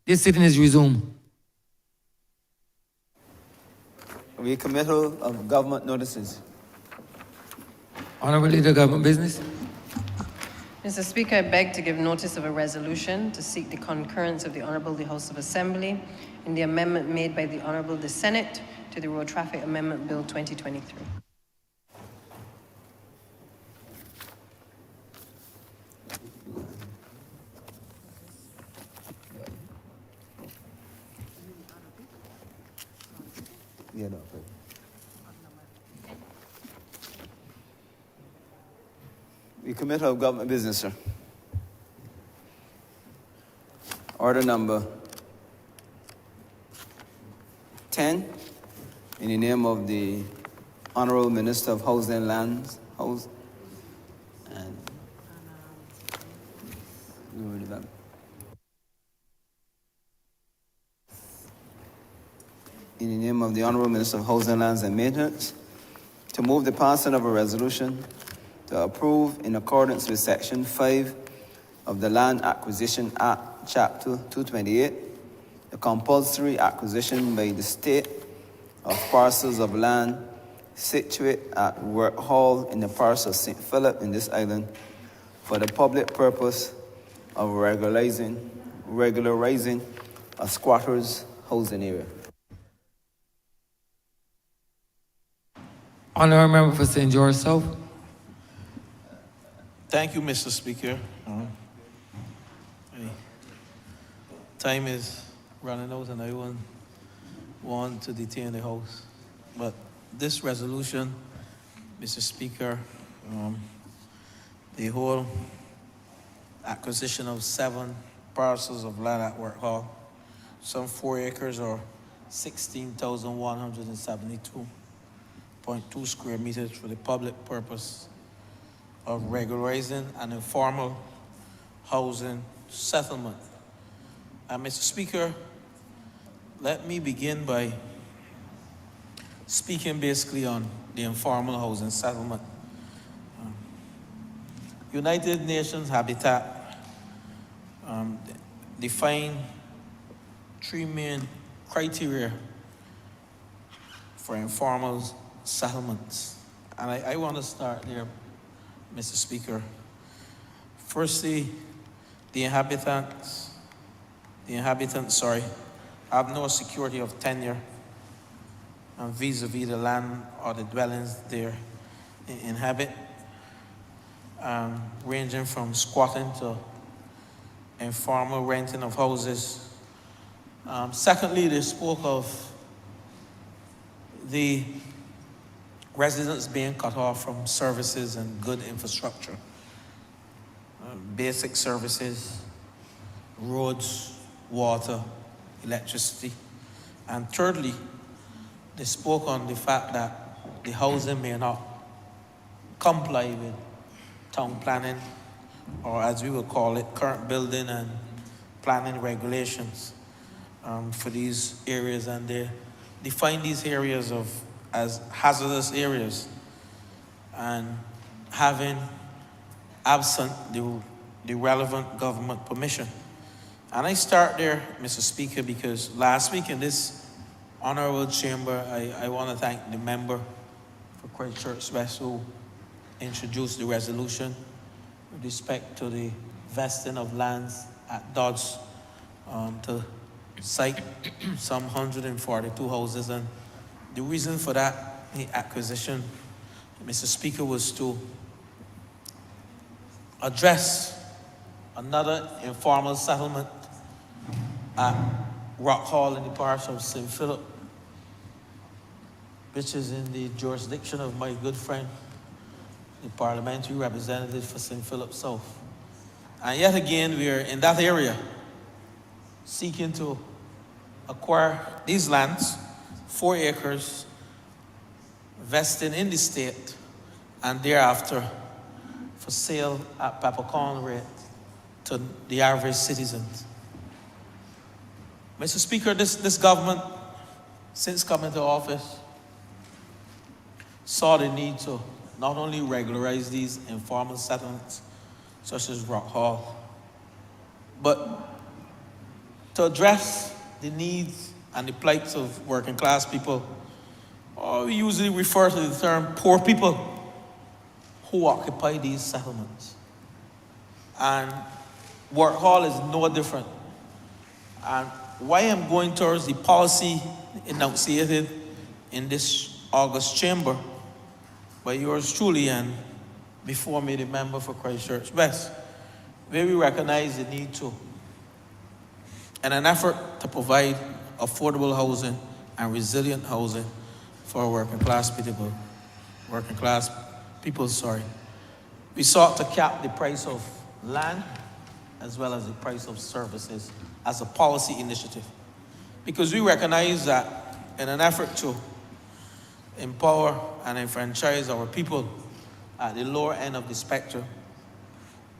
This sitting is resumed. Recommittal of government notices. Honourable Leader, Government Business. Mr. Speaker, I beg to give notice of a resolution to seek the concurrence of the Honourable the House of Assembly in the amendment made by the Honourable the Senate to the Road Traffic Amendment Bill 2023. Yeah, no. Recommittal of government business, sir. Order number 10, in the name of the Honourable Minister of Housing and Lands, in the name of the Honourable Minister of Housing, Lands and Maintenance, to move the passing of a resolution to approve, in accordance with Section 5 of the Land Acquisition Act, Chapter 228, the compulsory acquisition by the state of parcels of land situate at Work Hall in the parish of St. Philip in this island for the public purpose of regularizing a squatter's housing area. Honourable Member for St. George South. Thank you, Mr. Speaker. Time is running out and I won't want to detain the House. But this resolution, Mr. Speaker, the whole acquisition of 7 parcels of land at Work Hall, some 4 acres or 16,172.2 square meters for the public purpose of regularizing an informal housing settlement. And Mr. Speaker, let me begin by speaking basically on the informal housing settlement. United Nations Habitat define 3 main criteria for informal settlements. And I want to start there, Mr. Speaker. Firstly, the inhabitants, have no security of tenure and vis-a-vis the land or the dwellings they inhabit, ranging from squatting to informal renting of houses. Secondly, they spoke of the residents being cut off from services and good infrastructure, basic services, roads, water, electricity. And thirdly, they spoke on the fact that the housing may not comply with town planning, or as we would call it, current building and planning regulations for these areas. And they define these areas as hazardous areas and having absent the relevant government permission. And I start there, Mr. Speaker, because last week in this honourable chamber, I want to thank the member for Christchurch West who introduced the resolution with respect to the vesting of lands at Dodds to site some 142 houses. And the reason for that acquisition, Mr. Speaker, was to address another informal settlement at Rock Hall in the parish of St. Philip, which is in the jurisdiction of my good friend, the parliamentary representative for St. Philip South. And yet again, we are in that area seeking to acquire these lands, 4 acres, vesting in the state, and thereafter for sale at peppercorn rate to the average citizens. Mr. Speaker, this government, since coming to office, saw the need to not only regularize these informal settlements, such as Rock Hall, But to address the needs and the plights of working class people, we usually refer to the term poor people who occupy these settlements. And Work Hall is no different. And why I'm going towards the policy enunciated in this August chamber by yours truly and before me, the member for Christchurch West, where we recognize the need to, in an effort to provide affordable housing and resilient housing for working class people, we sought to cap the price of land as well as the price of services as a policy initiative. Because we recognize that in an effort to empower and enfranchise our people at the lower end of the spectrum,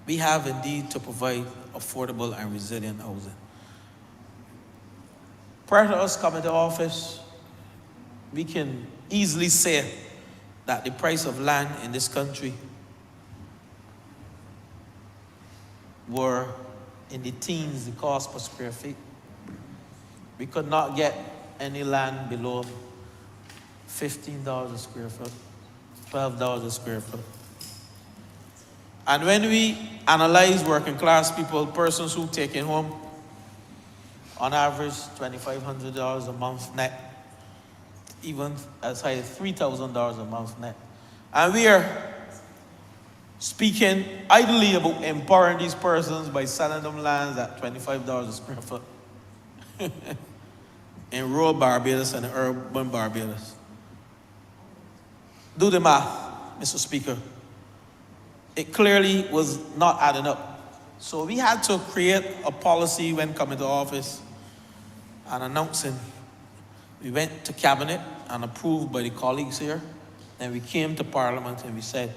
we have indeed to provide affordable and resilient housing. Prior to us coming to office, we can easily say that the price of land in this country were in the teens, the cost per square feet. We could not get any land below $15 a square foot, $12 a square foot. And when we analyze working class people, persons who take in home, on average, $2,500 a month net, even as high as $3,000 a month net. And we are speaking idly about empowering these persons by selling them lands at $25 a square foot in rural Barbados and urban Barbados. Do the math, Mr. Speaker. It clearly was not adding up. So we had to create a policy when coming to office and announcing. We went to cabinet and approved by the colleagues here. And we came to Parliament and we said,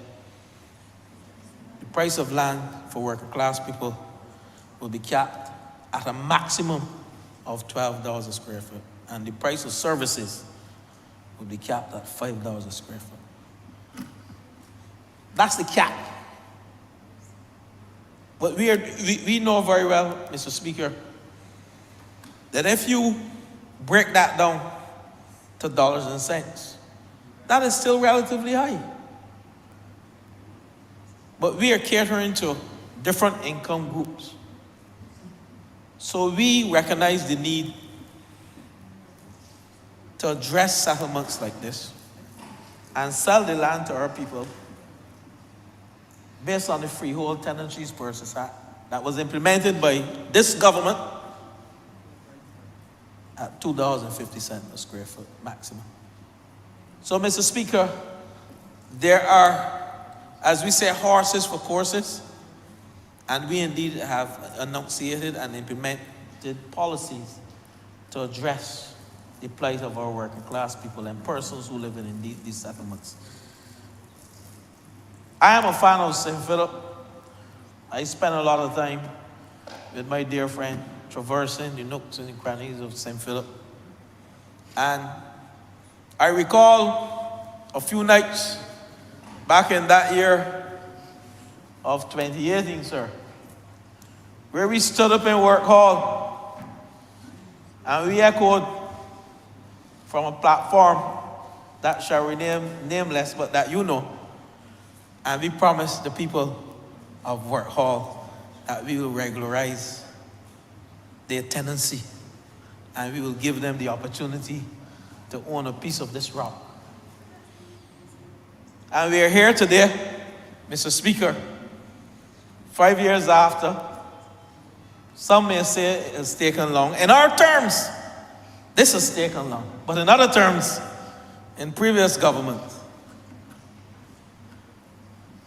the price of land for working class people will be capped at a maximum of $12 a square foot. And the price of services will be capped at $5 a square foot. That's the cap. But we know very well, Mr. Speaker, that if you break that down to dollars and cents, that is still relatively high. But we are catering to different income groups. So we recognize the need to address settlements like this and sell the land to our people based on the Freehold Tenantries Purchase Act that was implemented by this government at $2.50 a square foot maximum. So, Mr. Speaker, there are, as we say, horses for courses, and we indeed have enunciated and implemented policies to address the plight of our working class people and persons who live in these settlements. I am a fan of St. Philip. I spend a lot of time with my dear friend traversing the nooks and the crannies of St. Philip. And I recall a few nights back in that year of 2018, sir, where we stood up in Work Hall and we echoed from a platform that shall remain nameless, but that you know. And we promised the people of Work Hall that we will regularize their tenancy and we will give them the opportunity to own a piece of this rock. And we are here today, Mr. Speaker, 5 years after. Some may say it has taken long. In our terms, this has taken long. But in other terms, in previous governments,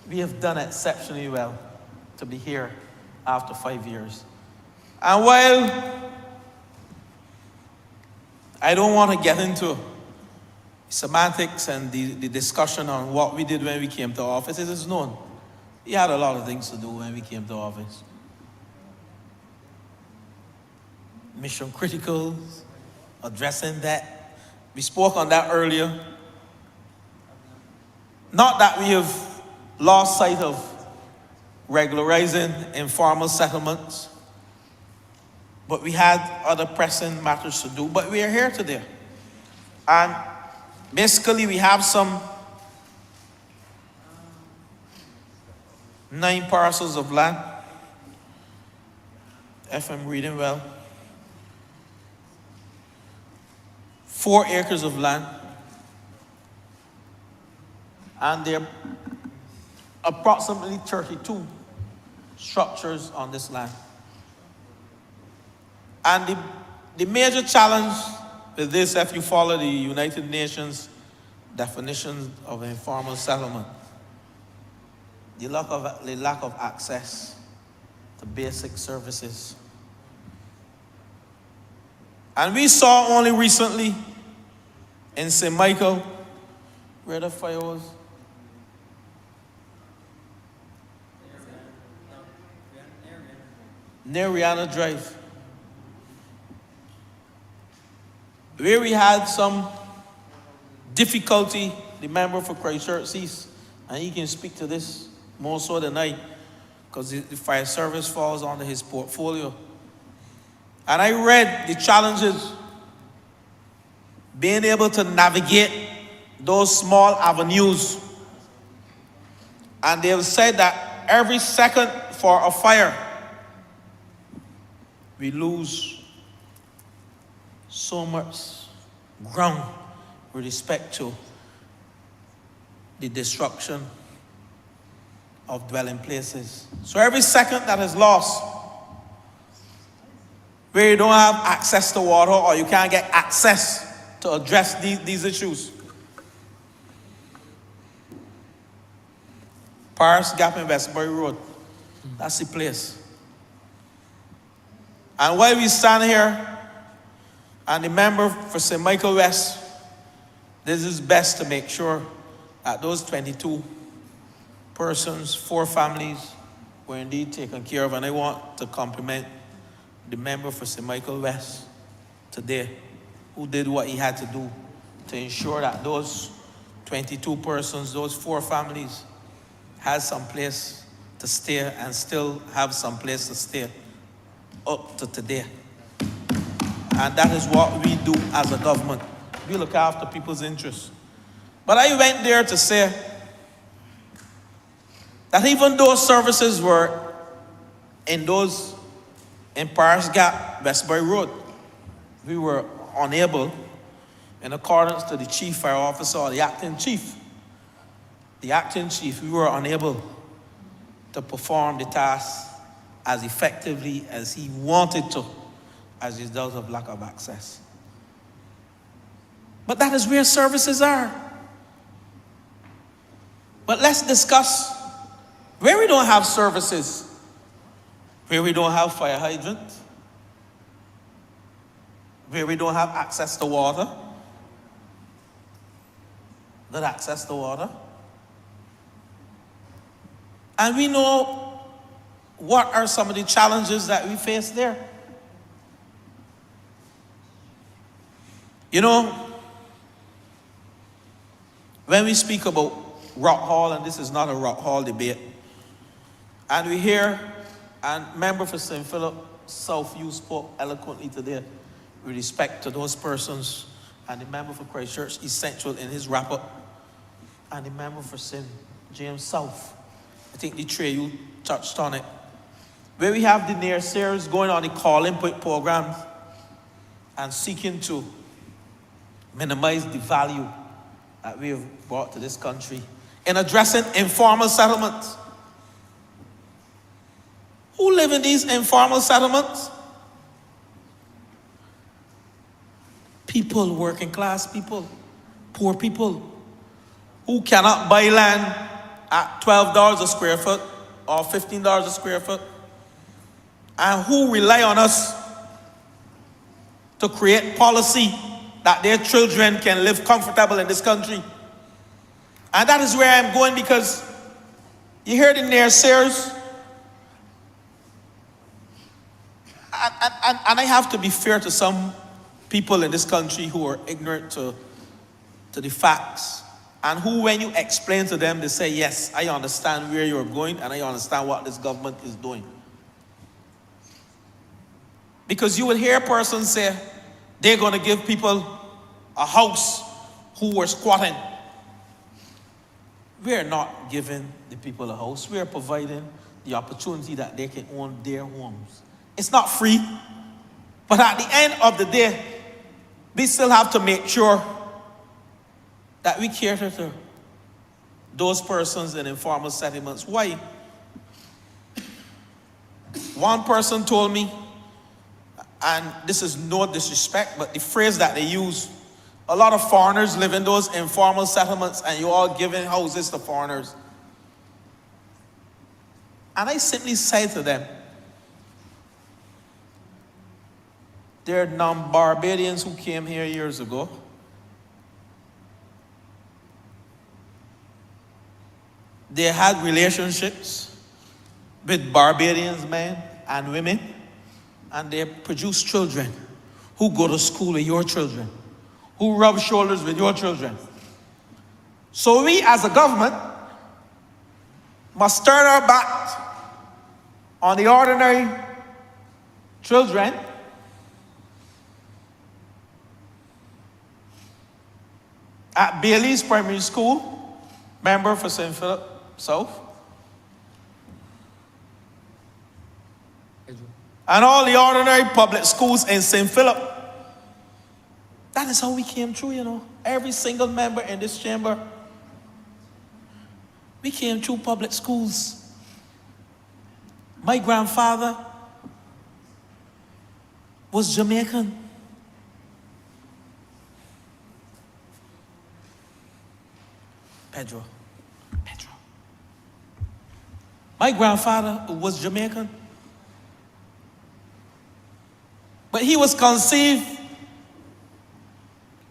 we have done exceptionally well to be here after 5 years. And while I don't want to get into semantics and the discussion on what we did when we came to office, it is known. We had a lot of things to do when we came to office. Mission critical, addressing that. We spoke on that earlier. Not that we have lost sight of regularizing informal settlements but we had other pressing matters to do. But we are here today. And basically we have some 9 parcels of land, if I'm reading well. 4 acres of land. And there are approximately 32 structures on this land. And the major challenge with this, if you follow the United Nations definition of informal settlement, the lack of access to basic services. And we saw only recently in St. Michael, where the fire was. Near Rihanna Drive, where we had some difficulty. The member for Christchurch sees, and he can speak to this more so than I, because the fire service falls under his portfolio. And I read the challenges being able to navigate those small avenues. And they have said that every second for a fire, we lose so much ground with respect to the destruction of dwelling places. So every second that is lost, where you don't have access to water or you can't get access to address these issues. Paris Gap in Westbury Road, that's the place. And while we stand here, and the member for St. Michael West, this is best to make sure that those 22 persons, 4 families, were indeed taken care of. And I want to compliment the member for St. Michael West today, who did what he had to do to ensure that those 22 persons, those 4 families, had some place to stay and still have some place to stay up to today. And that is what we do as a government. We look after people's interests. But I went there to say that even though services were in Paris Gap, Westbury Road, we were unable, in accordance to the chief fire officer or the acting chief, we were unable to perform the task as effectively as he wanted to, as a result of lack of access. But that is where services are. But let's discuss where we don't have services, where we don't have fire hydrants, where we don't have access to water, not access to water. And we know what are some of the challenges that we face there. You know, when we speak about Rock Hall, and this is not a Rock Hall debate, and we hear, and member for St. Philip South, you spoke eloquently today with respect to those persons, and the member for Christchurch Essential in his wrap-up, and the member for St. James South. I think the three you touched on it. Where we have the naysayers going on the call input programs and seeking to minimize the value that we have brought to this country in addressing informal settlements. Who live in these informal settlements? People, working class people, poor people, who cannot buy land at $12 a square foot or $15 a square foot, and who rely on us to create policy that their children can live comfortable in this country. And that is where I'm going, because you hear the naysayers, and I have to be fair to some people in this country who are ignorant to the facts, and who, when you explain to them, they say, yes, I understand where you're going and I understand what this government is doing. Because you will hear a person say they're going to give people a house who were squatting. We're not giving the people a house. We're providing the opportunity that they can own their homes. It's not free, but at the end of the day, we still have to make sure that we cater to those persons in informal settlements. Why? One person told me, and this is no disrespect, but the phrase that they use, a lot of foreigners live in those informal settlements and you're all giving houses to foreigners. And I simply say to them, there are non-Barbadians who came here years ago. They had relationships with Barbadians, men and women, and they produce children who go to school with your children, who rub shoulders with your children. So we as a government must turn our back on the ordinary children at Bailey's Primary School, member for St. Philip South, and all the ordinary public schools in St. Philip. That is how we came through, you know. Every single member in this chamber, we came through public schools. My grandfather was Jamaican. Pedro. My grandfather was Jamaican. But he was conceived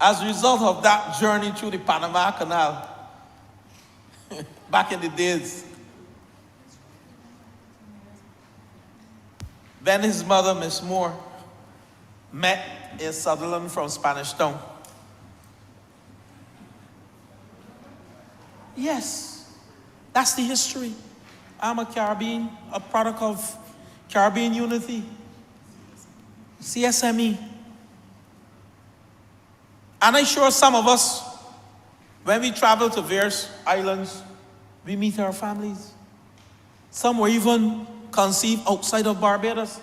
as a result of that journey through the Panama Canal back in the days. Then his mother, Miss Moore, met a Sutherland from Spanish Town. Yes, that's the history. I'm a Caribbean, a product of Caribbean unity, CSME. And I'm sure some of us, when we travel to various islands, we meet our families. Some were even conceived outside of Barbados,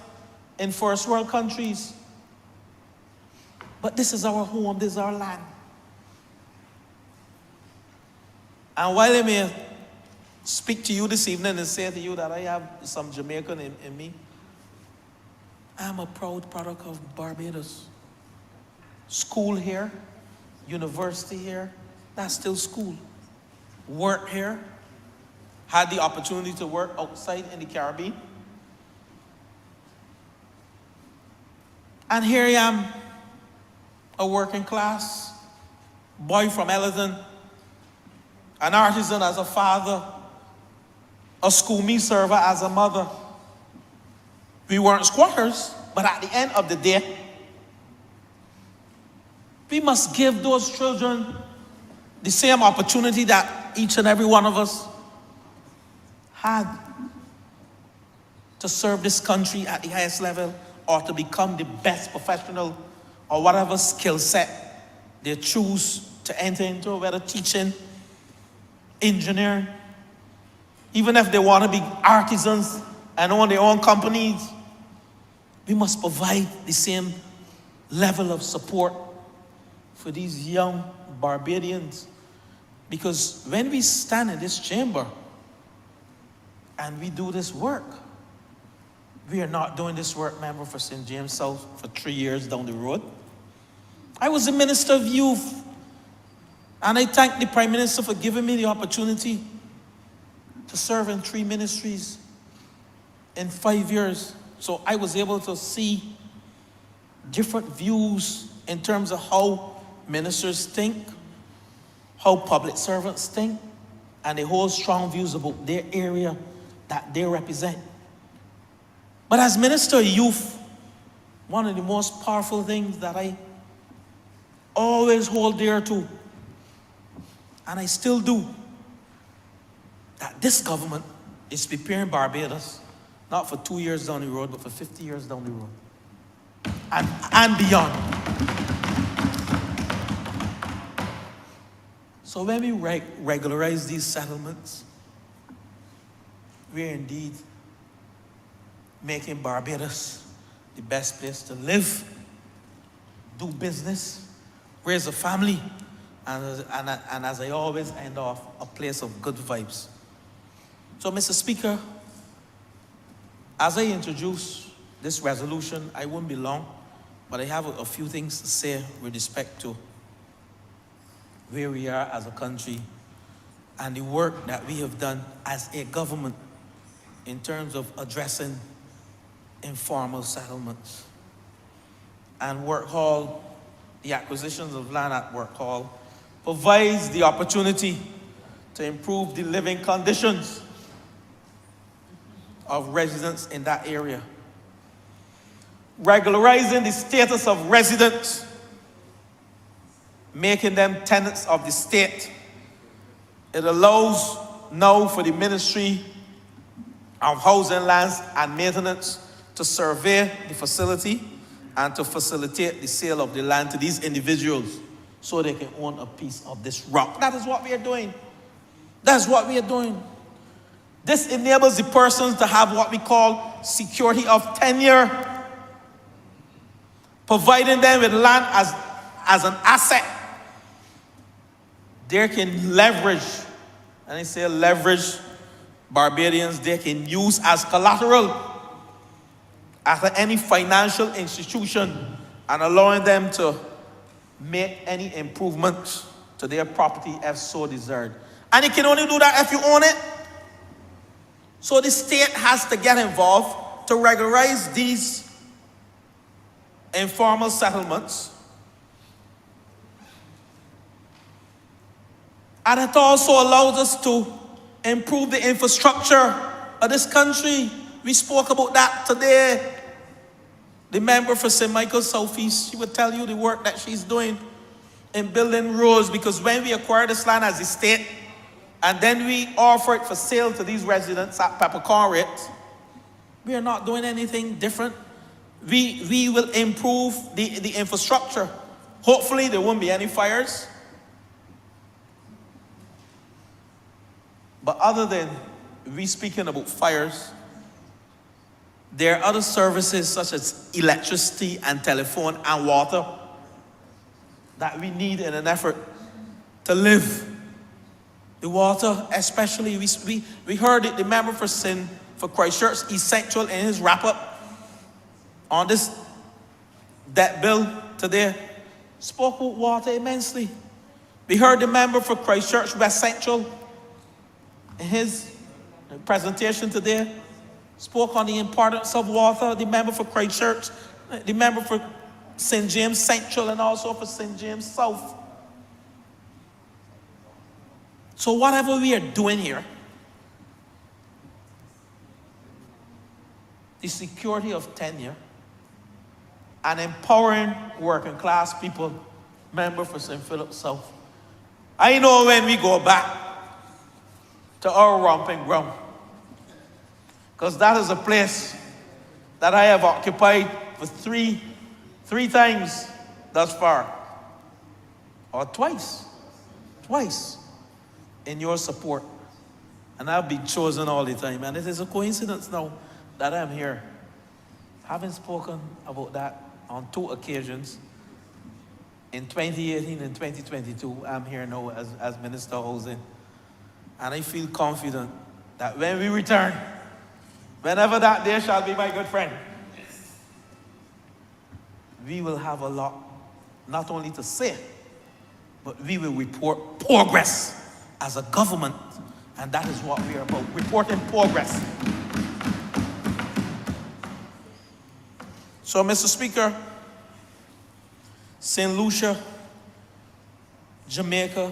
in first world countries. But this is our home, this is our land. And while I may speak to you this evening and say to you that I have some Jamaican in me, I'm a proud product of Barbados. School here, university here, that's still school. Work here, had the opportunity to work outside in the Caribbean. And here I am, a working class boy from Ellerton, an artisan as a father, a school me server as a mother. We weren't squatters, but at the end of the day, we must give those children the same opportunity that each and every one of us had to serve this country at the highest level or to become the best professional or whatever skill set they choose to enter into, whether teaching, engineering, even if they want to be artisans and own their own companies. We must provide the same level of support for these young Barbadians. Because when we stand in this chamber and we do this work, we are not doing this work, member, for St. James South for 3 years down the road. I was the Minister of Youth, and I thank the Prime Minister for giving me the opportunity to serve in 3 ministries in 5 years. So I was able to see different views in terms of how ministers think, how public servants think, and they hold strong views about their area that they represent. But as Minister of Youth, one of the most powerful things that I always hold dear to, and I still do, that this government is preparing Barbados, not for 2 years down the road, but for 50 years down the road. and beyond. So when we regularize these settlements, we're indeed making Barbados the best place to live, do business, raise a family, and as I always end off, a place of good vibes. So, Mr. Speaker, as I introduce this resolution, I won't be long, but I have a few things to say with respect to where we are as a country and the work that we have done as a government in terms of addressing informal settlements. And Work Hall, the acquisitions of land at Work Hall, provides the opportunity to improve the living conditions of residents in that area. Regularizing the status of residents, making them tenants of the state. It allows now for the Ministry of Housing, Lands and Maintenance to survey the facility and to facilitate the sale of the land to these individuals so they can own a piece of this rock. That is what we are doing. That's what we are doing. This enables the persons to have what we call security of tenure, providing them with land as an asset. They can leverage, and I say leverage, Barbadians, they can use as collateral at any financial institution and allowing them to make any improvements to their property if so desired. And you can only do that if you own it. So the state has to get involved to regularize these informal settlements. And it also allows us to improve the infrastructure of this country. We spoke about that today. The member for St. Michael's Southeast, she would tell you the work that she's doing in building roads, because when we acquire this land as a state, and then we offer it for sale to these residents at peppercorn rate, we are not doing anything different. We will improve the infrastructure. Hopefully there won't be any fires. But other than we speaking about fires, there are other services such as electricity and telephone and water that we need in an effort to live. The water, especially, we heard it, the member for Christchurch East Central in his wrap-up on this debt bill today, spoke about water immensely. We heard the member for Christchurch West Central in his presentation today, spoke on the importance of water. The member for Christchurch, the member for St. James Central and also for St. James South. So whatever we are doing here, the security of tenure and empowering working class people, member for St. Philip South. I know when we go back to our romping ground, because that is a place that I have occupied for three times thus far, or twice in your support, and I've been chosen all the time, and it is a coincidence now that I'm here. Having spoken about that on 2 occasions, in 2018 and 2022, I'm here now as Minister of Housing, and I feel confident that when we return, whenever that day shall be, my good friend, we will have a lot, not only to say, but we will report progress as a government, and that is what we are about, reporting progress. So, Mr. Speaker, St. Lucia, Jamaica,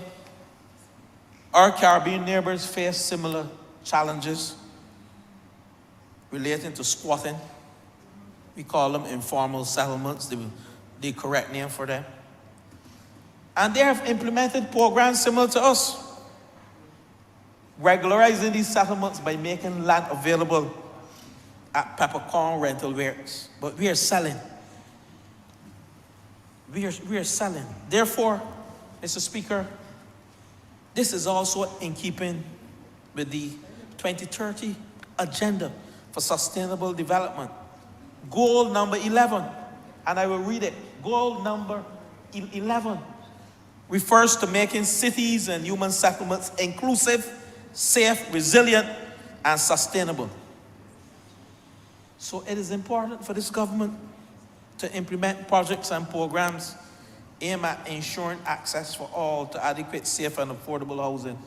our Caribbean neighbors face similar challenges relating to squatting. We call them informal settlements, the correct name for them. And they have implemented programs similar to us, regularizing these settlements by making land available at peppercorn rental rates. But we are selling. we are selling. Therefore, Mr. Speaker, this is also in keeping with the 2030 Agenda for Sustainable Development. Goal number 11, and I will read it. Goal number 11 refers to making cities and human settlements inclusive, safe, resilient, and sustainable. So it is important for this government to implement projects and programs aimed at ensuring access for all to adequate, safe, and affordable housing,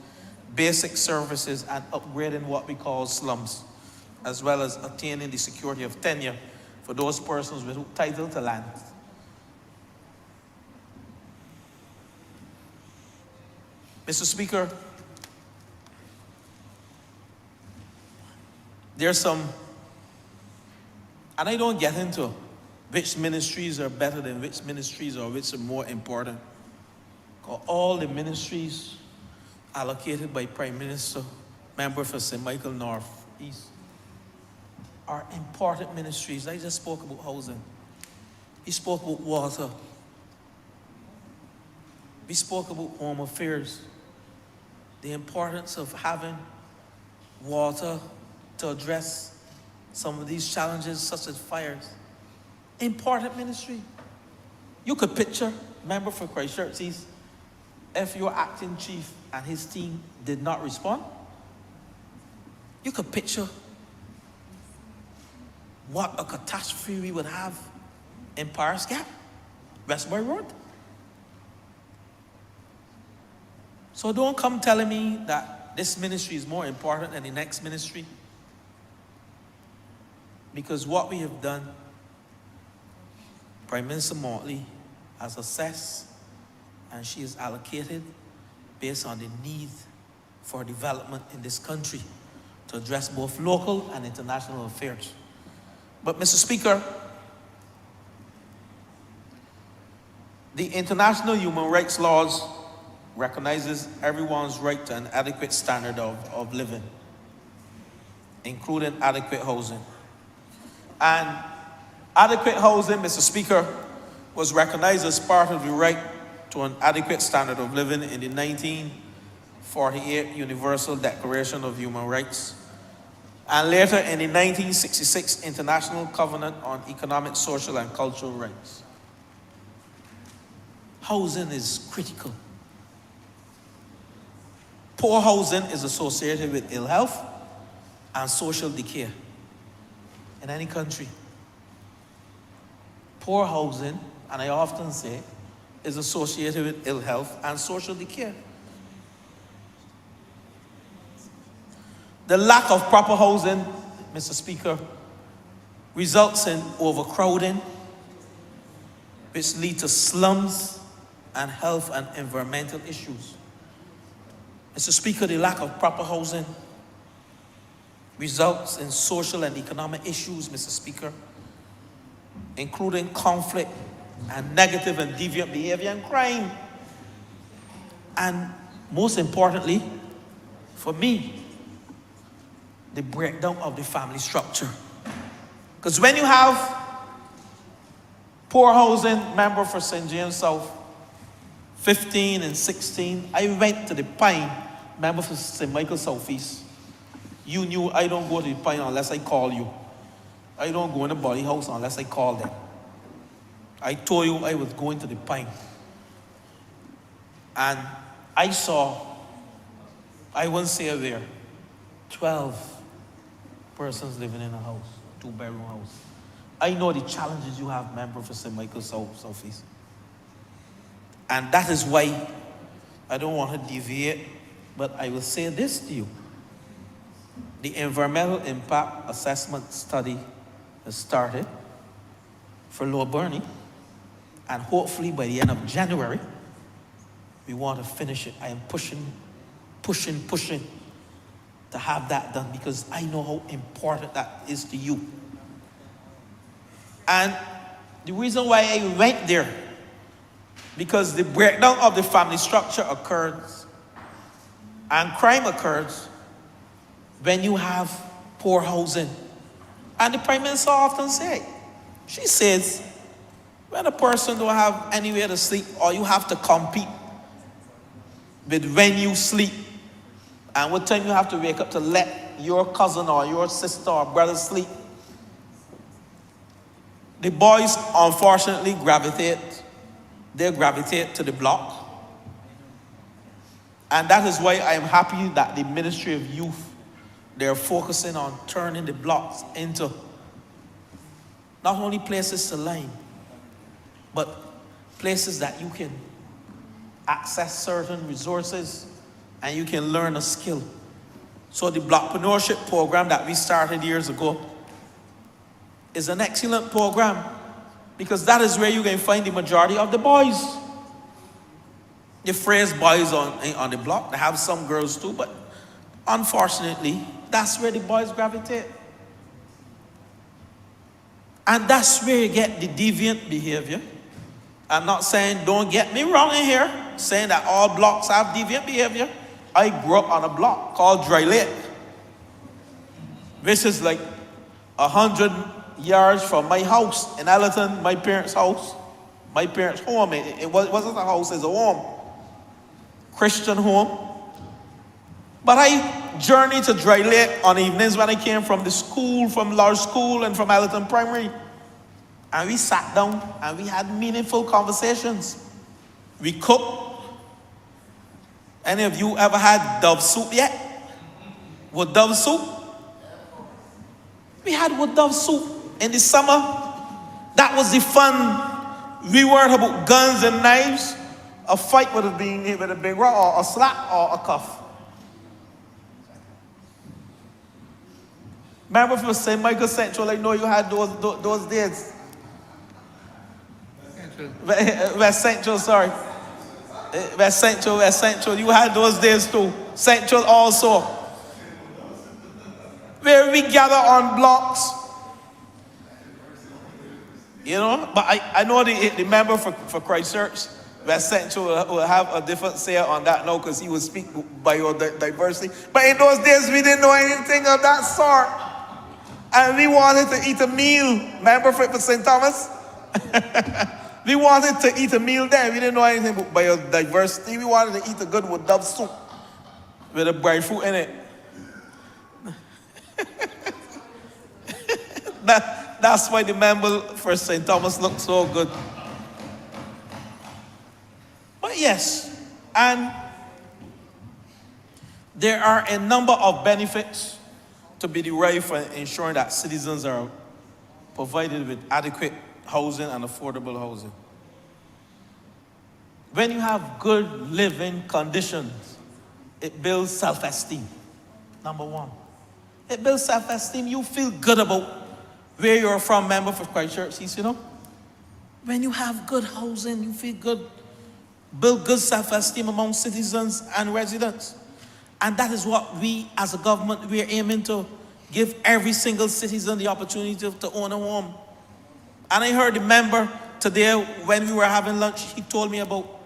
basic services, and upgrading what we call slums, as well as attaining the security of tenure for those persons with title to land. Mr. Speaker, there's some, and I don't get into which ministries are better than which ministries or which are more important. All the ministries allocated by Prime Minister, member for St. Michael North East, are important ministries. I just spoke about housing. He spoke about water. We spoke about home affairs. The importance of having water to address some of these challenges, such as fires. Important ministry. You could picture, member for Christchurch East, if your acting chief and his team did not respond, you could picture what a catastrophe we would have in Paris Gap, Westbury Road. So don't come telling me that this ministry is more important than the next ministry. Because what we have done, Prime Minister Motley has assessed and she is allocated based on the need for development in this country to address both local and international affairs. But Mr. Speaker, the international human rights laws recognizes everyone's right to an adequate standard of living, including adequate housing. And adequate housing, Mr. Speaker, was recognized as part of the right to an adequate standard of living in the 1948 Universal Declaration of Human Rights, and later in the 1966 International Covenant on Economic, Social, and Cultural Rights. Housing is critical. Poor housing is associated with ill health and social decay in any country. Poor housing, and I often say, is associated with ill health and social decay. The lack of proper housing, Mr. Speaker, results in overcrowding, which lead to slums and health and environmental issues. Mr. Speaker, the lack of proper housing results in social and economic issues, Mr. Speaker, including conflict and negative and deviant behavior and crime. And most importantly, for me, the breakdown of the family structure. Because when you have poor housing, member for St. James South, 15 and 16, I went to the Pine, member for St. Michael Southeast. You knew I don't go to the Pine unless I call you. I don't go in the body house unless I call them. I told you I was going to the Pine. And I saw, I wouldn't say there, 12 persons living in a house, 2-bedroom house. I know the challenges you have, member for St. Michael Southeast. And that is why I don't want to deviate, but I will say this to you. The environmental impact assessment study has started for Lower Burney, and hopefully by the end of January, we want to finish it. I am pushing to have that done because I know how important that is to you. And the reason why I went there, because the breakdown of the family structure occurs and crime occurs when you have poor housing. And the Prime Minister often says, she says, When a person don't have anywhere to sleep, or you have to compete with when you sleep and what time you have to wake up to let your cousin or your sister or brother sleep, the boys unfortunately gravitate to the block. And that is why I am happy that the Ministry of Youth, they're focusing on turning the blocks into not only places to learn, but places that you can access certain resources and you can learn a skill. So the Blockpreneurship program that we started years ago is an excellent program, because that is where you can find the majority of the boys. The phrase boys on the block, they have some girls too, but unfortunately, that's where the boys gravitate. And that's where you get the deviant behavior. I'm not saying, don't get me wrong in here, saying that all blocks have deviant behavior. I grew up on a block called Dry Lake, which is like 100 yards from my house in Allerton, my parents' house, my parents' home. It wasn't a house, it's a home. Christian home. But I journeyed to Dry Lake on evenings when I came from the school, from large school and from Allerton Primary. And we sat down and we had meaningful conversations. We cooked. Any of you ever had dove soup yet? Wood dove soup? We had wood dove soup in the summer. That was the fun. We weren't about guns and knives. A fight would have been with a big rock or a slap or a cuff. Remember from St. Michael Central, I know you had those days. West Central, sorry. West Central, you had those days too. Central also. Where we gather on blocks. You know, but I know the member for Christchurch, West Central, will have a different say on that now, because he will speak biodiversity. But in those days, we didn't know anything of that sort. And we wanted to eat a meal. Remember for St. Thomas? We wanted to eat a meal there. We didn't know anything about biodiversity. We wanted to eat a good wood dove soup with a bright fruit in it. That's why the member for St. Thomas looked so good. But yes, and there are a number of benefits to be derived from ensuring that citizens are provided with adequate housing and affordable housing. When you have good living conditions, it builds self-esteem. Number one. It builds self-esteem. You feel good about where you're from, member for Christchurch, you know? When you have good housing, you feel good. Build good self-esteem among citizens and residents. And that is what we, as a government, we're aiming to give every single citizen the opportunity to own a home. And I heard the member today, when we were having lunch, he told me about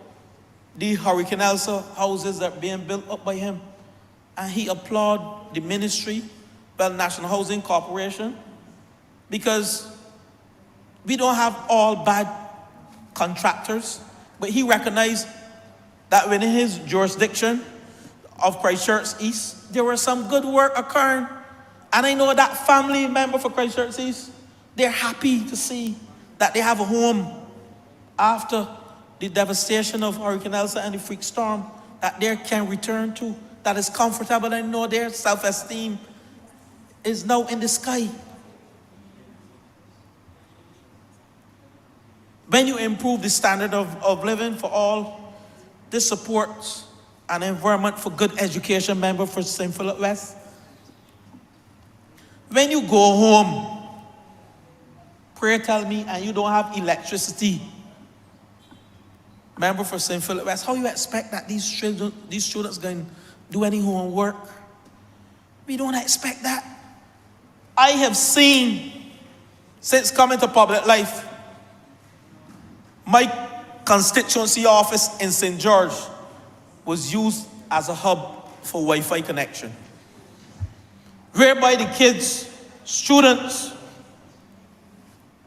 the Hurricane Elsa houses that are being built up by him. And he applauded the ministry, National Housing Corporation, because we don't have all bad contractors, but he recognized that within his jurisdiction of Christchurch East, there was some good work occurring. And I know that family member for Christchurch East, they're happy to see that they have a home after the devastation of Hurricane Elsa and the freak storm that they can return to, that is comfortable. I know their self-esteem is now in the sky. When you improve the standard of living for all, this supports an environment for good education, member for St. Philip West. When you go home, pray tell me, and you don't have electricity, member for St. Philip West, how you expect that these students can do any homework? We don't expect that. I have seen, since coming to public life, my constituency office in St. George was used as a hub for Wi-Fi connection, whereby the kids, students,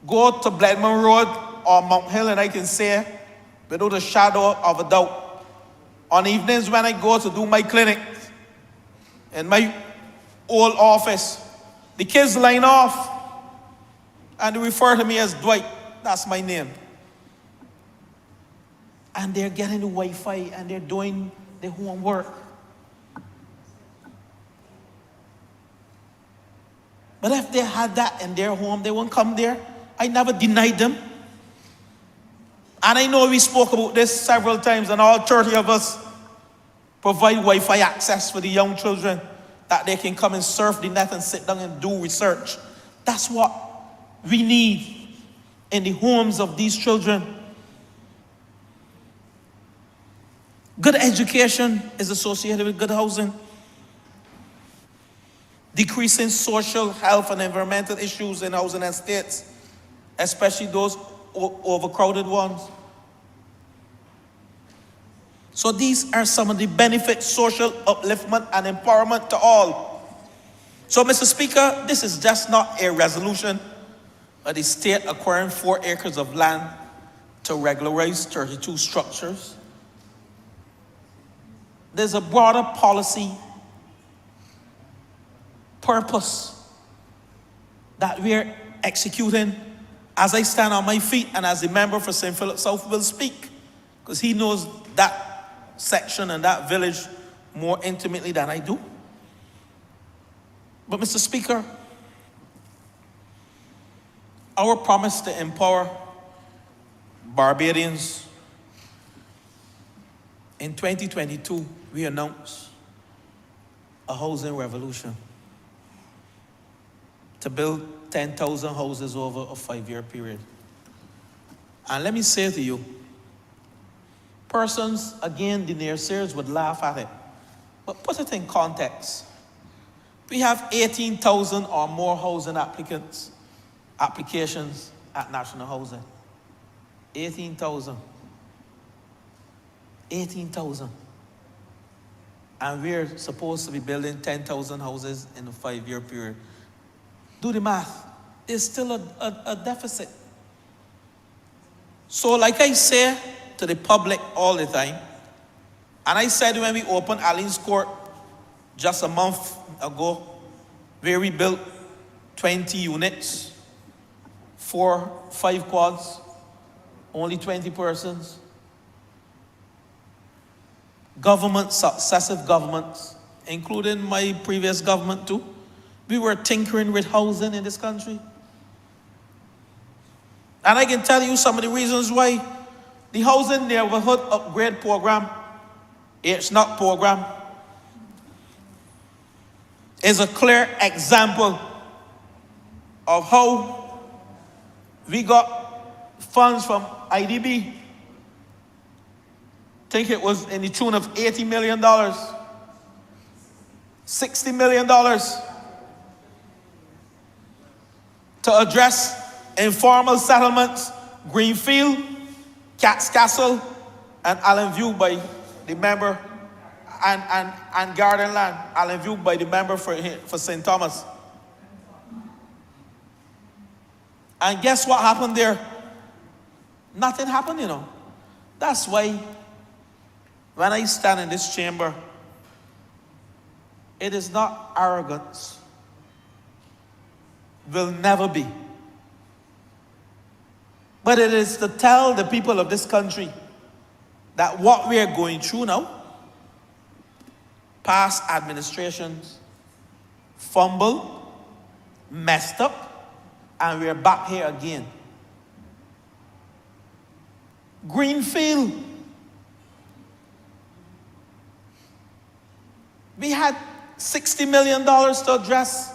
go to Bledman Road on Mount Hill, and I can say without a shadow of a doubt, on evenings when I go to do my clinic in my old office, the kids line off and they refer to me as Dwight. That's my name. And they're getting the Wi-Fi and they're doing their homework. But if they had that in their home, they won't come there. I never denied them. And I know we spoke about this several times, and all 30 of us provide Wi-Fi access for the young children that they can come and surf the net and sit down and do research. That's what we need in the homes of these children. Good education is associated with good housing. Decreasing social, health, and environmental issues in housing estates, especially those overcrowded ones. So these are some of the benefits: social upliftment and empowerment to all. So, Mr. Speaker, this is just not a resolution of the state acquiring 4 acres of land to regularize 32 structures. There's a broader policy purpose that we're executing as I stand on my feet and as the member for St. Philip South will speak, because he knows that section and that village more intimately than I do. But Mr. Speaker, our promise to empower Barbadians, in 2022, we announced a housing revolution to build 10,000 houses over a 5-year period. And let me say to you, persons, again, the naysayers would laugh at it, but put it in context. We have 18,000 or more housing applications at National Housing. 18,000. 18,000. And we're supposed to be building 10,000 houses in a 5-year period. Do the math. There's still a deficit. So like I say to the public all the time, and I said when we opened Alleyne's Court just a month ago, where we built 20 units, 5 quads, only 20 persons. Governments, successive governments, including my previous government too, we were tinkering with housing in this country. And I can tell you some of the reasons why. The Housing Neighborhood Upgrade Program, HNUP program, is a clear example of how we got funds from IDB. I think it was in the tune of $80 million, $60 million to address informal settlements, Greenfield, Cat's Castle, and Allen View by the member, and Garden Land, Allen View by the member for St. Thomas. And guess what happened there? Nothing happened, you know. That's why when I stand in this chamber, it is not arrogance. Will never be. But it is to tell the people of this country that what we are going through now, past administrations fumbled, messed up, and we're back here again. Greenfield. We had $60 million to address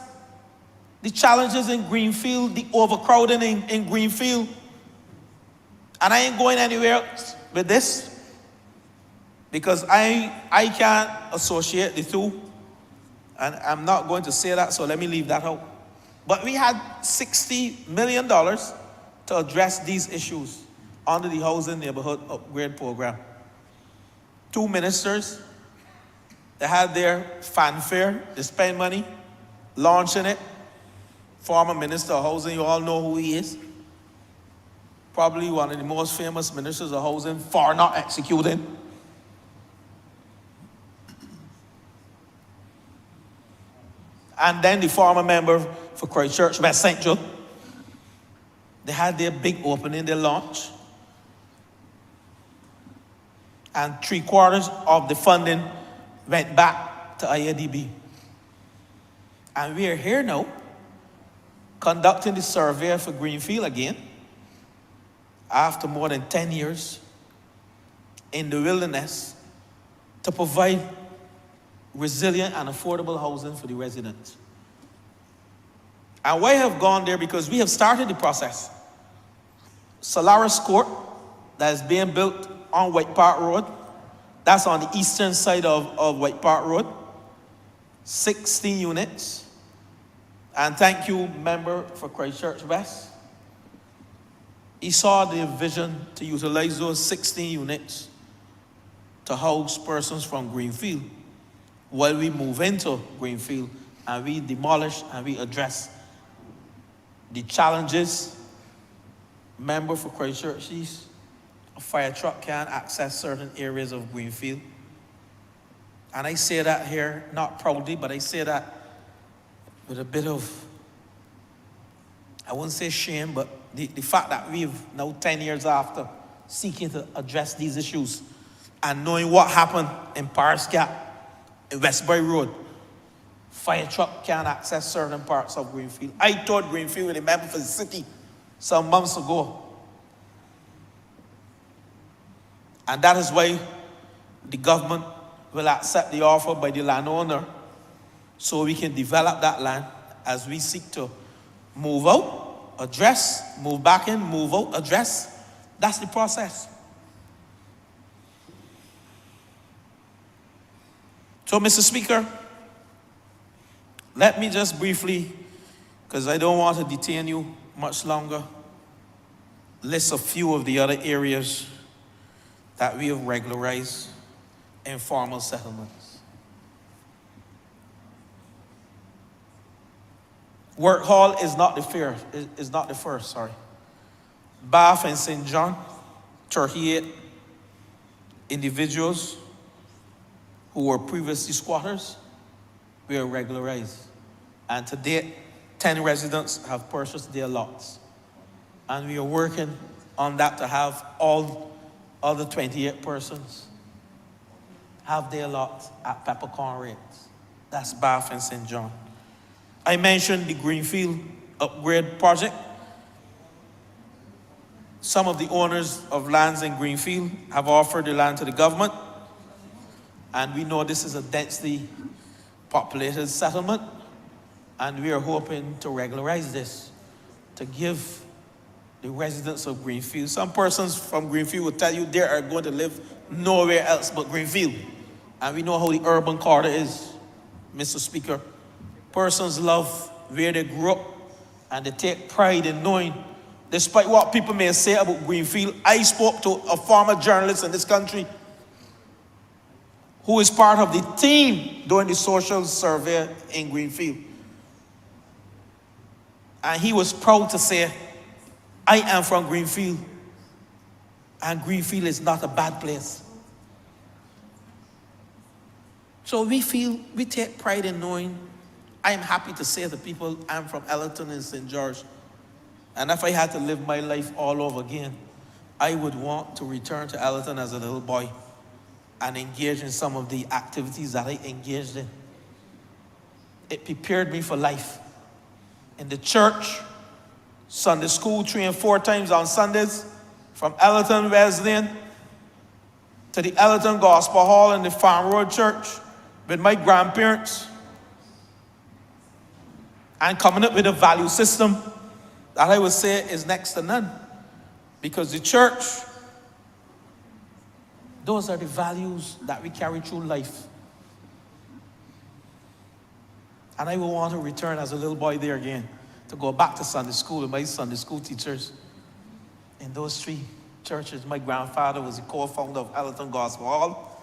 the challenges in Greenfield, the overcrowding in Greenfield. And I ain't going anywhere else with this because I can't associate the two. And I'm not going to say that, so let me leave that out. But we had $60 million to address these issues under the Housing Neighborhood Upgrade Program. 2 ministers, they had their fanfare, they spent money launching it. Former Minister of Housing, you all know who he is. probably one of the most famous ministers of housing for not executing. And then the former member for Christchurch West Central, they had their big opening, their launch. And 3/4 of the funding went back to IADB. And we are here now, conducting the survey for Greenfield again, after more than 10 years in the wilderness, to provide resilient and affordable housing for the residents. And why I have gone there? Because we have started the process. Solaris Court, that is being built on White Park Road, that's on the eastern side of White Park Road, 16 units. And thank you, member for Christchurch West. He saw the vision to utilize those 16 units to house persons from Greenfield while we move into Greenfield and we demolish and we address the challenges. Member for Christchurch East, a fire truck can't access certain areas of Greenfield. And I say that here, not proudly, but I say that with a bit of, I wouldn't say shame, but the fact that we've now 10 years after seeking to address these issues and knowing what happened in Paris Gap, in Westbury Road, fire truck can't access certain parts of Greenfield. I thought Greenfield was a member for the city some months ago. And that is why the government will accept the offer by the landowner so we can develop that land as we seek to move out, address, move back in, move out, address. That's the process. So, Mr. Speaker, let me just briefly, because I don't want to detain you much longer, list a few of the other areas that we have regularized informal settlements. Work Hall is not the first. Bath and St. John, 38 individuals who were previously squatters were regularized. And to date, 10 residents have purchased their lots. And we are working on that to have all other 28 persons have their lots at peppercorn rates. That's Bath and St. John. I mentioned the Greenfield upgrade project. Some of the owners of lands in Greenfield have offered the land to the government. And we know this is a densely populated settlement. And we are hoping to regularize this, to give the residents of Greenfield. Some persons from Greenfield will tell you they are going to live nowhere else but Greenfield. And we know how the urban corridor is, Mr. Speaker. Persons love where they grew up, and they take pride in knowing, despite what people may say about Greenfield. I spoke to a former journalist in this country who is part of the team doing the social survey in Greenfield. And he was proud to say, I am from Greenfield, and Greenfield is not a bad place. So we take pride in knowing, I am happy to say to people, I'm from Ellerton and St. George. And if I had to live my life all over again, I would want to return to Ellerton as a little boy and engage in some of the activities that I engaged in. It prepared me for life. In the church, Sunday school 3 and 4 times on Sundays, from Ellerton Wesleyan to the Ellerton Gospel Hall in the Farm Road Church with my grandparents, and coming up with a value system that I would say is next to none. Because the church, those are the values that we carry through life. And I will want to return as a little boy there again, to go back to Sunday school with my Sunday school teachers. In those 3 churches, my grandfather was the co-founder of Ellerton Gospel Hall,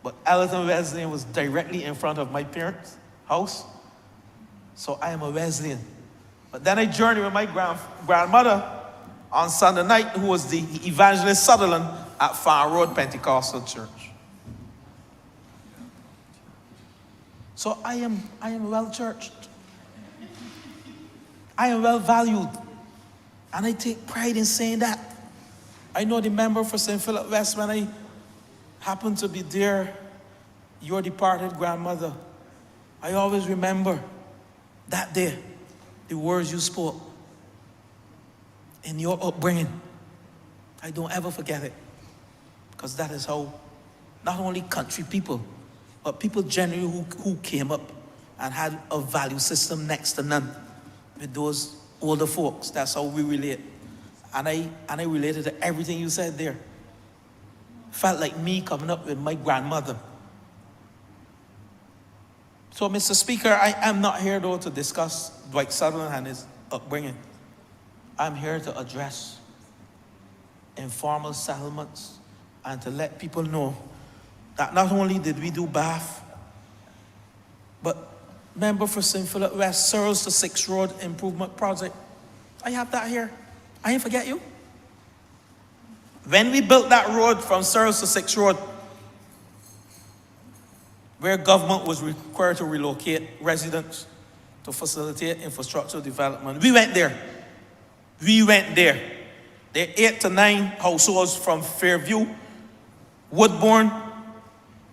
but Ellerton Wesleyan was directly in front of my parents' house. So I am a Wesleyan. But then I journeyed with my grandmother on Sunday night, who was the evangelist Sutherland at Farm Road Pentecostal Church. So I am well churched. I am well valued. And I take pride in saying that. I know the member for St. Philip West, when I happened to be there, your departed grandmother, I always remember that day, the words you spoke in your upbringing. I don't ever forget it. Because that is how not only country people, but people generally who came up and had a value system next to none with those older folks. That's how we relate. And I related to everything you said there. Felt like me coming up with my grandmother. So, Mr. Speaker, I am not here, though, to discuss Dwight Sutherland and his upbringing. I'm here to address informal settlements and to let people know that not only did we do Bath, but member for St. Philip West, Searles to 6 Road Improvement Project. I have that here. I ain't forget you. When we built that road from Searles to 6 Road, where government was required to relocate residents to facilitate infrastructure development, we went there. We went there. There are 8 to 9 households from Fairview, Woodbourne,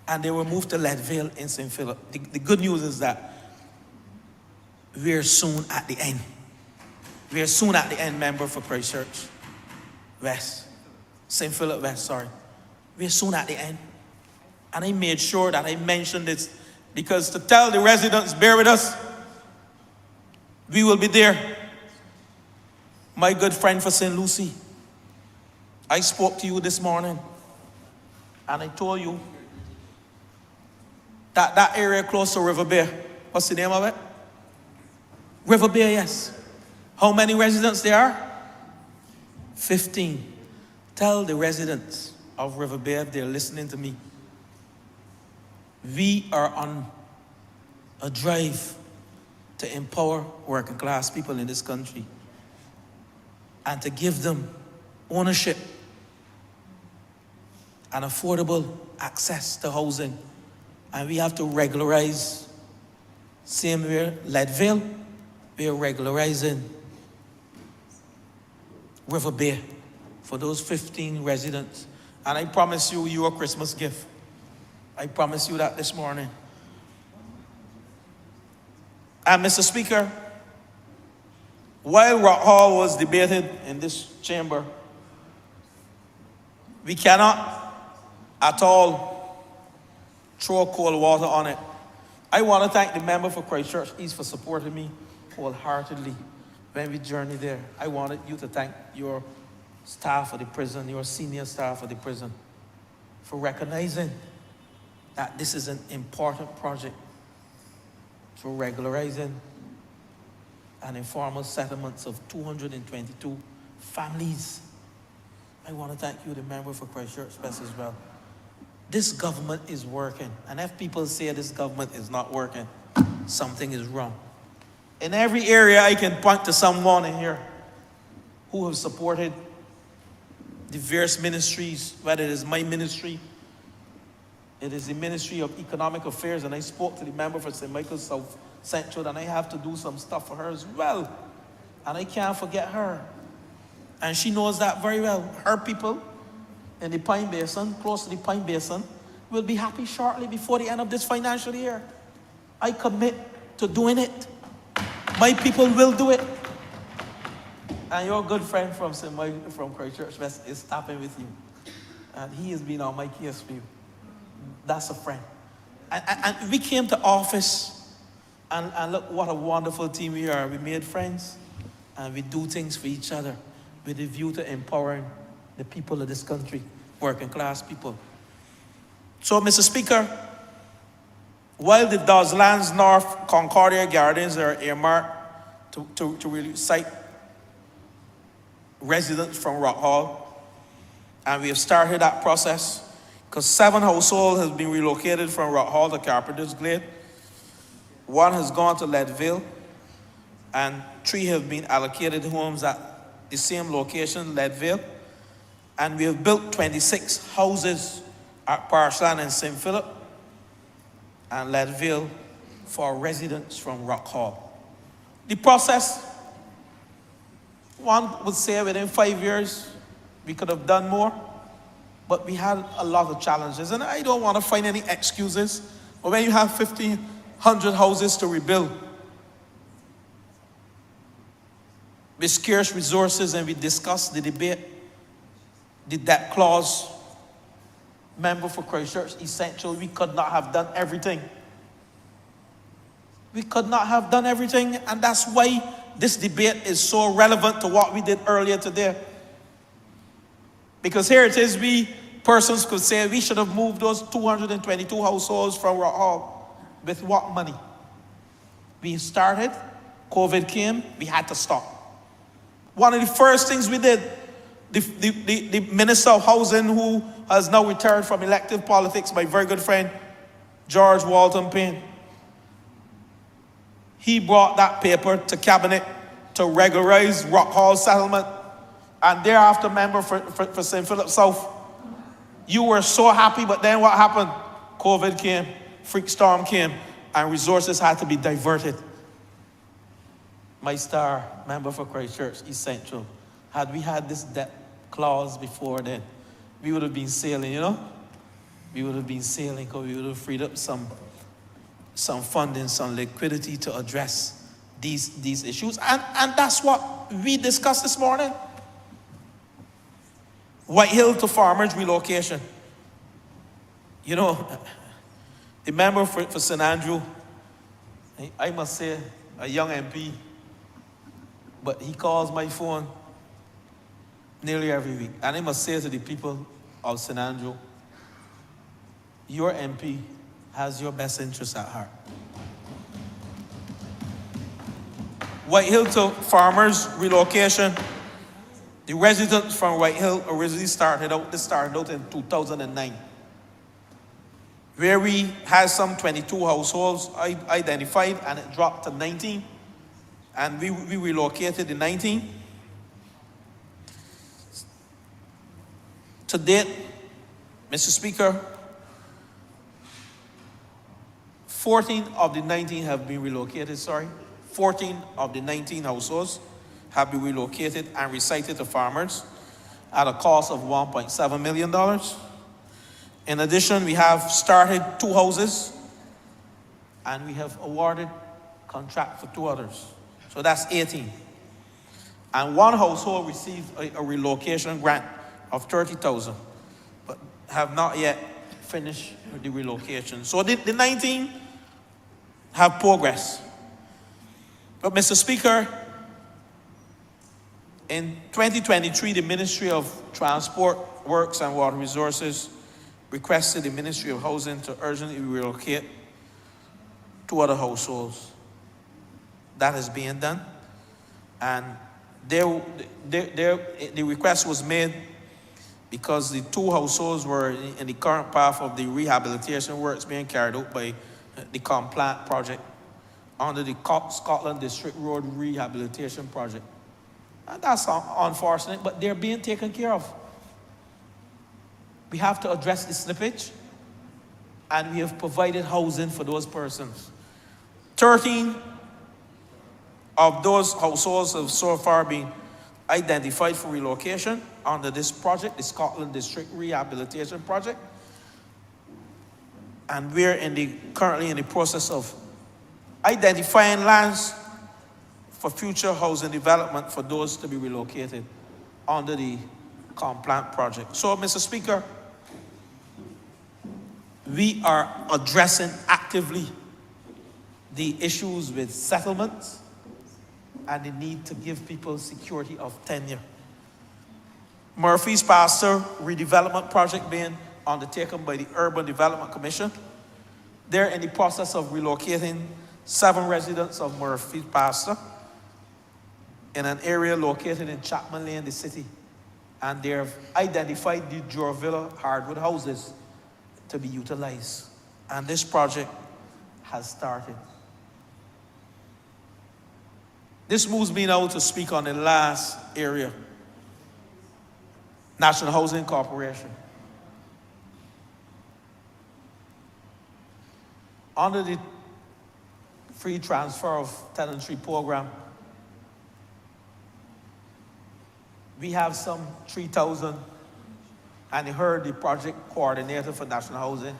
and they were moved to Leadville in St. Philip. The good news is that we're soon at the end. We're soon at the end, member for Christchurch West. St. Philip West, sorry. We're soon at the end. And I made sure that I mentioned this because to tell the residents, bear with us, we will be there. My good friend for St. Lucie, I spoke to you this morning and I told you that that area close to River Bay, what's the name of it? River Bay, yes. How many residents there are? 15. Tell the residents of River Bay, if they're listening to me, we are on a drive to empower working class people in this country and to give them ownership and affordable access to housing. And we have to regularize, same way Leadville, we are regularizing River Bay for those 15 residents. And I promise you your Christmas gift. I promise you that this morning. And Mr. Speaker, while Rock Hall was debated in this chamber, we cannot at all throw cold water on it. I want to thank the member for Christchurch East for supporting me wholeheartedly when we journeyed there. I wanted you to thank your staff of the prison, your senior staff of the prison, for recognizing that this is an important project for regularizing and informal settlements of 222 families. I want to thank you, the member for Christchurch West, as well. This government is working, and if people say this government is not working, something is wrong. In every area, I can point to someone in here who have supported the various ministries, whether it is my ministry, it is the Ministry of Economic Affairs, and I spoke to the member for St. Michael's South Central, and I have to do some stuff for her as well. And I can't forget her. And she knows that very well. Her people in the Pine Basin, close to the Pine Basin, will be happy shortly before the end of this financial year. I commit to doing it. My people will do it. And your good friend from St. Michael, from Christchurch West, is stopping with you. And he has been on my case for you. That's a friend. And we came to office, and look what a wonderful team we are. We made friends, and we do things for each other with a view to empowering the people of this country, working class people. So, Mr. Speaker, while the Dodslands North Concordia Gardens are earmarked to recite residents from Rock Hall, and we have started that process, because 7 households have been relocated from Rock Hall to Carpenter's Glade. 1 has gone to Leadville, and 3 have been allocated homes at the same location, Leadville, and we have built 26 houses at Parshland and St. Philip and Leadville for residents from Rock Hall. The process, one would say within 5 years, we could have done more, but we had a lot of challenges. And I don't want to find any excuses, but when you have 1,500 houses to rebuild, with scarce resources, and we discussed the debate, the debt clause, member for Christchurch, essential, we could not have done everything. We could not have done everything, and that's why this debate is so relevant to what we did earlier today. Because here it is, we persons could say we should have moved those 222 households from Rock Hall. With what money? We started, COVID came, we had to stop. One of the first things we did, the Minister of Housing, who has now retired from elective politics, my very good friend, George Walton Payne, he brought that paper to Cabinet to regularize Rock Hall settlement. And thereafter, member for St. Philip South, you were so happy, but then what happened? COVID came, freak storm came, and resources had to be diverted. My star, member for Christchurch, Essential, had we had this debt clause before then, we would have been sailing, you know? We would have been sailing because we would have freed up some funding, some liquidity to address these issues. And that's what we discussed this morning. White Hill to Farmers relocation. You know, the member for St. Andrew, I must say, a young MP, but he calls my phone nearly every week. And I must say to the people of St. Andrew, your MP has your best interests at heart. White Hill to Farmers relocation. The residents from White Hill originally started out in 2009, where we had some 22 households identified, and it dropped to 19, and we relocated the 19. To date, Mr. Speaker, 14 of the 19 have been relocated, 14 of the 19 households have been relocated and recited to farmers at a cost of $1.7 million. In addition, we have started 2 houses and we have awarded contract for 2 others. So that's 18. And 1 household received a relocation grant of $30,000, but have not yet finished with the relocation. So the 19 have progress. But Mr. Speaker, in 2023, the Ministry of Transport, Works and Water Resources requested the Ministry of Housing to urgently relocate 2 other households. That is being done. And the request was made because the 2 households were in the current path of the rehabilitation works being carried out by the Complant project under the Scotland District Road Rehabilitation Project. And that's unfortunate, but they're being taken care of. We have to address the slippage, and we have provided housing for those persons. 13 of those households have so far been identified for relocation under this project, the Scotland District Rehabilitation Project. And we're currently in the process of identifying lands for future housing development for those to be relocated under the Complant project. So, Mr. Speaker, we are addressing actively the issues with settlements and the need to give people security of tenure. Murphy's Pasture redevelopment project being undertaken by the Urban Development Commission. They're in the process of relocating 7 residents of Murphy's Pasture in an area located in Chapman Lane, the city. And they have identified the Jorvilla hardwood houses to be utilized. And this project has started. This moves me now to speak on the last area, National Housing Corporation. Under the free transfer of tenantry program, we have some 3,000, and you heard the project coordinator for National Housing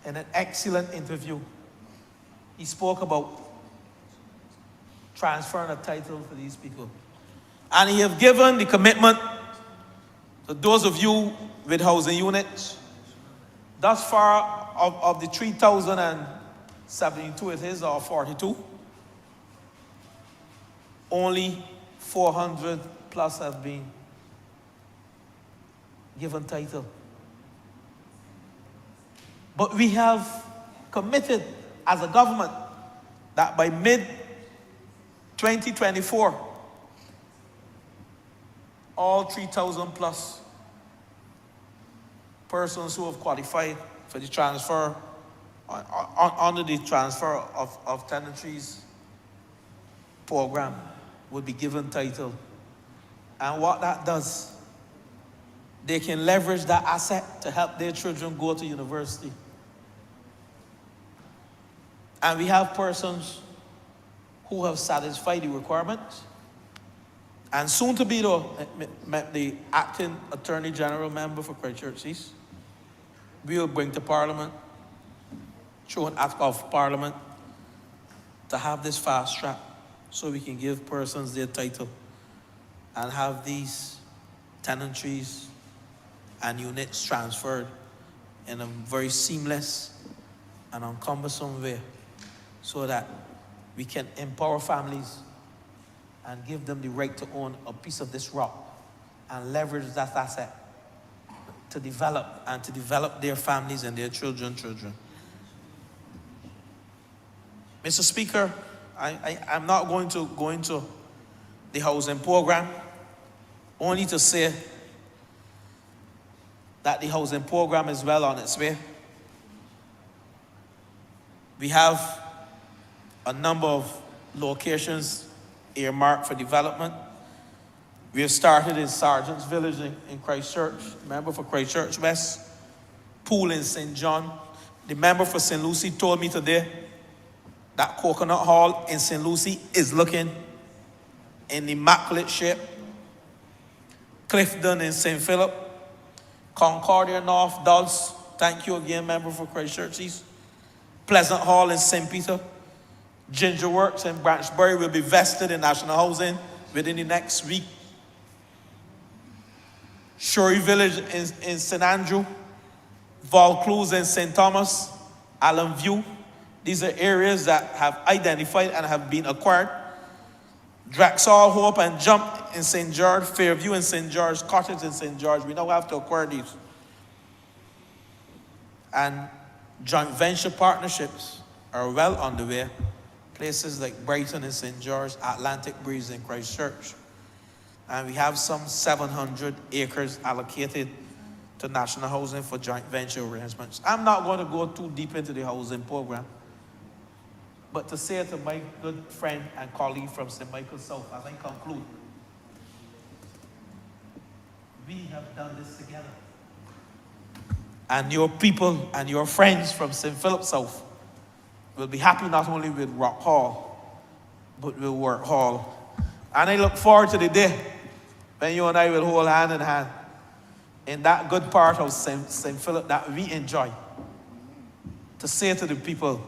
in an excellent interview. He spoke about transferring a title for these people. And he have given the commitment to those of you with housing units. Thus far, of the 3,072 it is, or 42, only 400 plus have been given title. But we have committed as a government that by mid-2024, all 3,000 plus persons who have qualified for the transfer, under the transfer of tenantries program, would be given title. And what that does, they can leverage that asset to help their children go to university. And we have persons who have satisfied the requirements. And soon to be the acting Attorney General member for Christchurch East, we will bring to Parliament, through an act of Parliament, to have this fast track so we can give persons their title and have these tenantries and units transferred in a very seamless and uncumbersome way so that we can empower families and give them the right to own a piece of this rock and leverage that asset to develop their families and their children. Mr. Speaker, I'm not going to go into the housing program, only to say that the housing program is well on its way. We have a number of locations earmarked for development. We have started in Sergeant's Village in Christchurch, member for Christchurch West, Pool in St. John. The member for St. Lucie told me today that Coconut Hall in St. Lucie is looking in immaculate shape. Clifton in St. Philip, Concordia North, Dulles, thank you again, member for Christchurch East. Pleasant Hall in St. Peter. Ginger Works in Branchbury will be vested in national housing within the next week. Shorey Village in St. Andrew, Vaucluse in St. Thomas, Allen View. These are areas that have identified and have been acquired. Draxall, Hope, and Jump in St. George, Fairview in St. George, Cottage in St. George. We now have to acquire these. And joint venture partnerships are well underway. Places like Brighton in St. George, Atlantic Breeze in Christchurch. And we have some 700 acres allocated to national housing for joint venture arrangements. I'm not going to go too deep into the housing program, but to say to my good friend and colleague from St. Michael South, as I conclude, we have done this together. And your people and your friends from St. Philip South will be happy not only with Rock Hall, but with Work Hall. And I look forward to the day when you and I will hold hand in hand in that good part of St. Philip that we enjoy, to say to the people,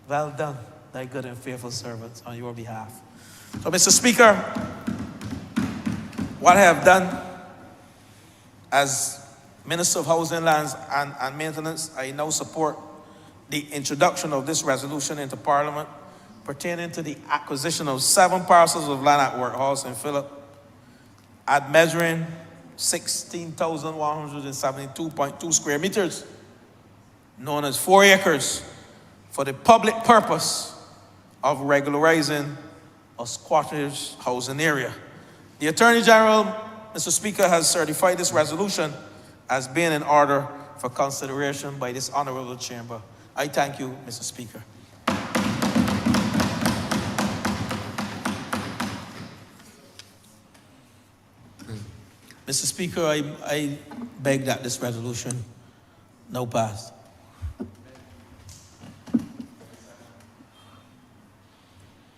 well done, thy good and faithful servants, on your behalf. So, Mr. Speaker, what I have done as Minister of Housing, Lands and Maintenance, I now support the introduction of this resolution into Parliament pertaining to the acquisition of 7 parcels of land at Work Hall, St. Philip, at measuring 16,172.2 square meters, known as 4 acres, for the public purpose of regularizing a squatters' housing area. The Attorney General, Mr. Speaker, has certified this resolution as being in order for consideration by this Honourable Chamber. I thank you, Mr. Speaker. Mr. Speaker, I beg that this resolution now pass.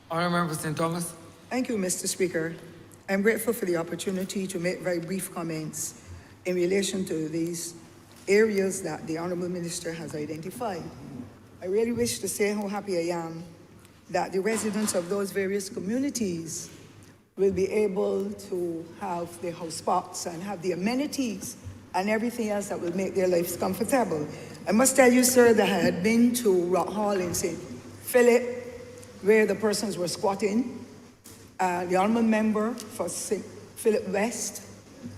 Honourable Member for St. Thomas. Thank you, Mr. Speaker. I'm grateful for the opportunity to make very brief comments in relation to these areas that the Honourable Minister has identified. I really wish to say how happy I am that the residents of those various communities will be able to have their house spots and have the amenities and everything else that will make their lives comfortable. I must tell you, sir, that I had been to Rock Hall in St. Philip, where the persons were squatting. The Honourable Member for St. Philip West,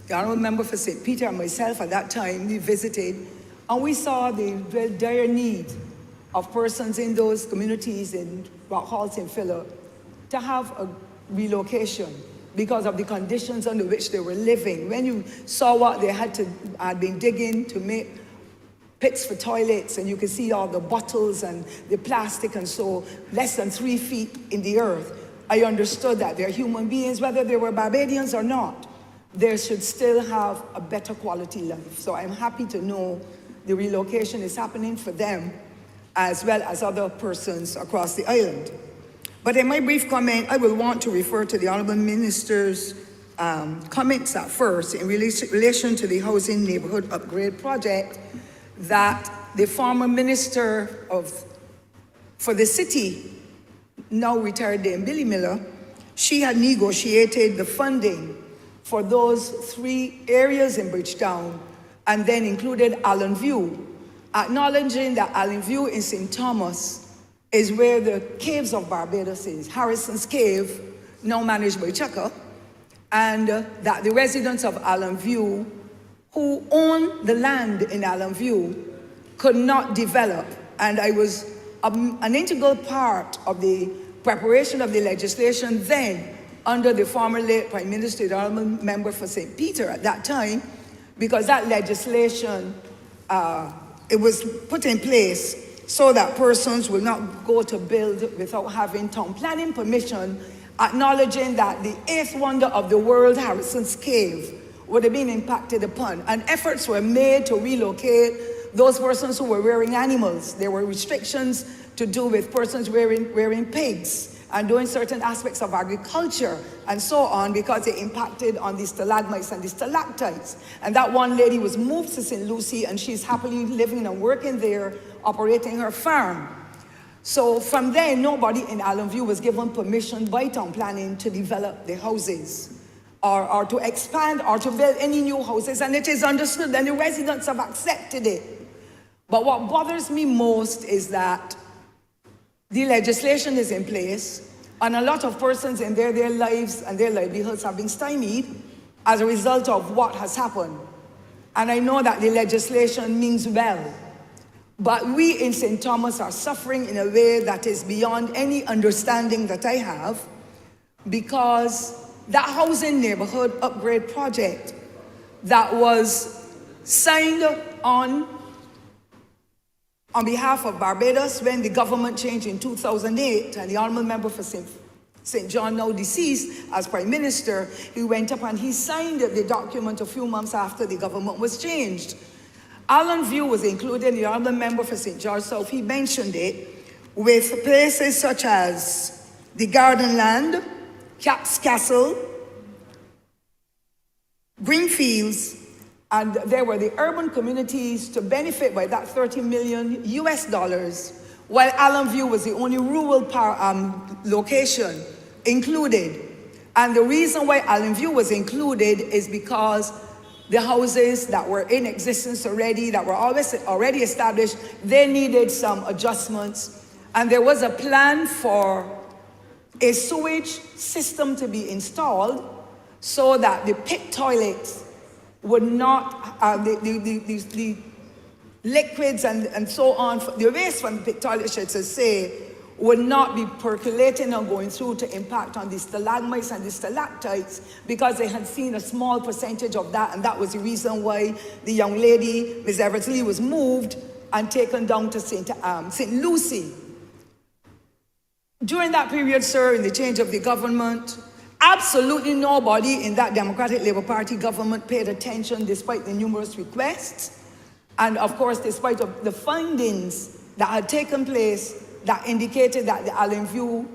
the Honourable Member for St. Peter, and myself at that time, we visited, and we saw the very dire need of persons in those communities in Rock Hall, St. Philip, to have a relocation because of the conditions under which they were living. When you saw what they had been digging to make pits for toilets, and you could see all the bottles and the plastic and so less than 3 feet in the earth, I understood that they're human beings, whether they were Barbadians or not. They should still have a better quality life. So I'm happy to know the relocation is happening for them as well as other persons across the island. But in my brief comment, I will want to refer to the Honourable Minister's comments at first in relation to the Housing Neighbourhood Upgrade Project that the former Minister for the city, now retired Dame Billy Miller, she had negotiated the funding for those 3 areas in Bridgetown and then included Allen View, acknowledging that Allen View in St. Thomas is where the Caves of Barbados is, Harrison's Cave, now managed by Chaka, and that the residents of Allen View who own the land in Allen View could not develop. And I was an integral part of the preparation of the legislation then under the former late Prime Minister, the Honourable Member for St. Peter at that time, because that legislation, it was put in place so that persons will not go to build without having town planning permission, acknowledging that the 8th wonder of the world, Harrison's Cave, would have been impacted upon. And efforts were made to relocate those persons who were rearing animals. There were restrictions to do with persons rearing pigs and doing certain aspects of agriculture and so on, because it impacted on the stalagmites and the stalactites. And that one lady was moved to St. Lucie, and she's happily living and working there, operating her farm. So from there, nobody in Allen View was given permission by town planning to develop the houses or to expand or to build any new houses, and it is understood and the residents have accepted it. But what bothers me most is that the legislation is in place, and a lot of persons in their lives and their livelihoods have been stymied as a result of what has happened. And I know that the legislation means well, but we in St. Thomas are suffering in a way that is beyond any understanding that I have, because that housing neighborhood upgrade project that was signed on behalf of Barbados when the government changed in 2008, and the Honourable Member for St. John, now deceased, as Prime Minister, he went up and he signed the document a few months after the government was changed. Allen View was included, the Honourable Member for St. George South, he mentioned it, with places such as the Garden Land, Cap's Castle, Greenfields, and there were the urban communities to benefit by that $30 million, while Allen View was the only rural location included. And the reason why Allen View was included is because the houses that were in existence already, that were already established, they needed some adjustments. And there was a plan for a sewage system to be installed so that the pit toilets would not, the liquids and so on, the waste from the pit toilet, should I say, would not be percolating and going through to impact on the stalagmites and the stalactites, because they had seen a small percentage of that, and that was the reason why the young lady, Ms. Eversley, was moved and taken down to St. Lucie. During that period, sir, in the change of the government, Absolutely nobody in that Democratic Labour Party government paid attention despite the numerous requests. And of course, despite of the findings that had taken place that indicated that the Allen View,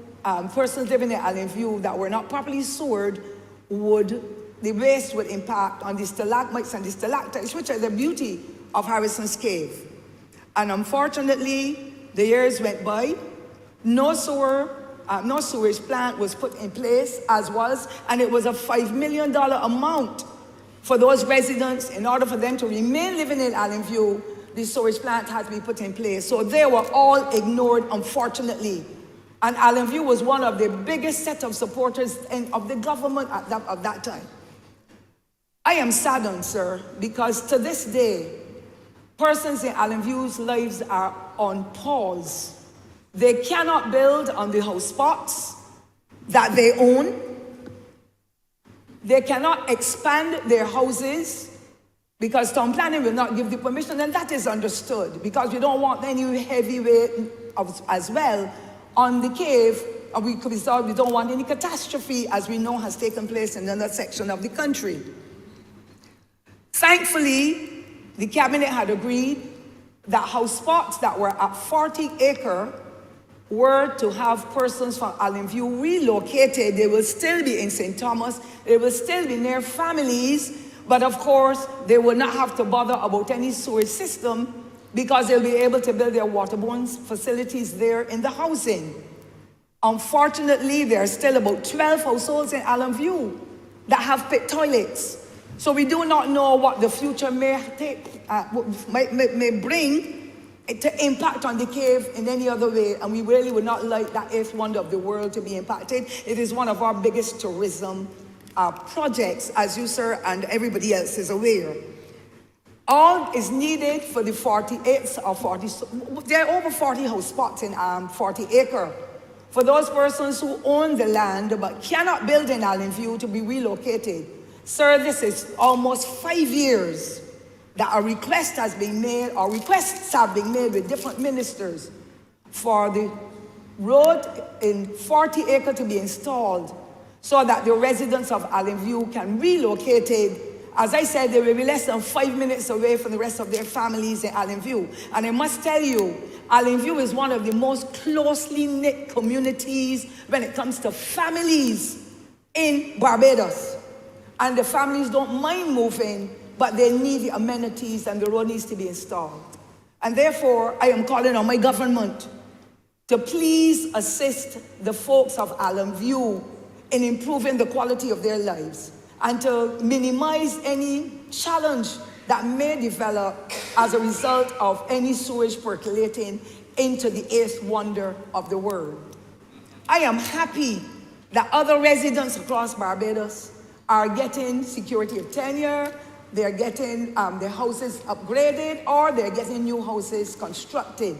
persons living in Allen View that were not properly sewered, the waste would impact on the stalagmites and the stalactites, which are the beauty of Harrison's Cave. And unfortunately, the years went by, no sewage plant was put in place and it was a $5 million amount for those residents. In order for them to remain living in Allen View, the sewage plant had to be put in place. So they were all ignored, unfortunately. And Allen View was one of the biggest set of supporters of the government of that time. I am saddened, sir, because to this day, persons in Allen View's lives are on pause. They cannot build on the house spots that they own. They cannot expand their houses because town planning will not give the permission, and that is understood because we don't want any heavy weight as well on the cave. We don't want any catastrophe, as we know has taken place in another section of the country. Thankfully, the cabinet had agreed that house spots that were at 40 acres were to have persons from Allen View relocated. They will still be in St. Thomas. They will still be near families, but of course, they will not have to bother about any sewage system because they'll be able to build their waterborne facilities there in the housing. Unfortunately, there are still about 12 households in Allen View that have pit toilets. So we do not know what the future may bring to impact on the cave in any other way, and we really would not like that eighth wonder of the world to be impacted. It is one of our biggest tourism projects, as you, sir, and everybody else is aware. All is needed for the 48 or 40, there are over 40 house spots in 40 acre. For those persons who own the land but cannot build in Allen View to be relocated. Sir, this is almost 5 years that a request has been made, or requests have been made with different ministers for the road in 40 acre to be installed so that the residents of Allen View can relocate it. As I said, they will be less than 5 minutes away from the rest of their families in Allen View. And I must tell you, Allen View is one of the most closely knit communities when it comes to families in Barbados. And the families don't mind moving, but they need the amenities and the road needs to be installed. And therefore, I am calling on my government to please assist the folks of Allen View in improving the quality of their lives and to minimize any challenge that may develop as a result of any sewage percolating into the eighth wonder of the world. I am happy that other residents across Barbados are getting security of tenure, they're getting their houses upgraded, or they're getting new houses constructed.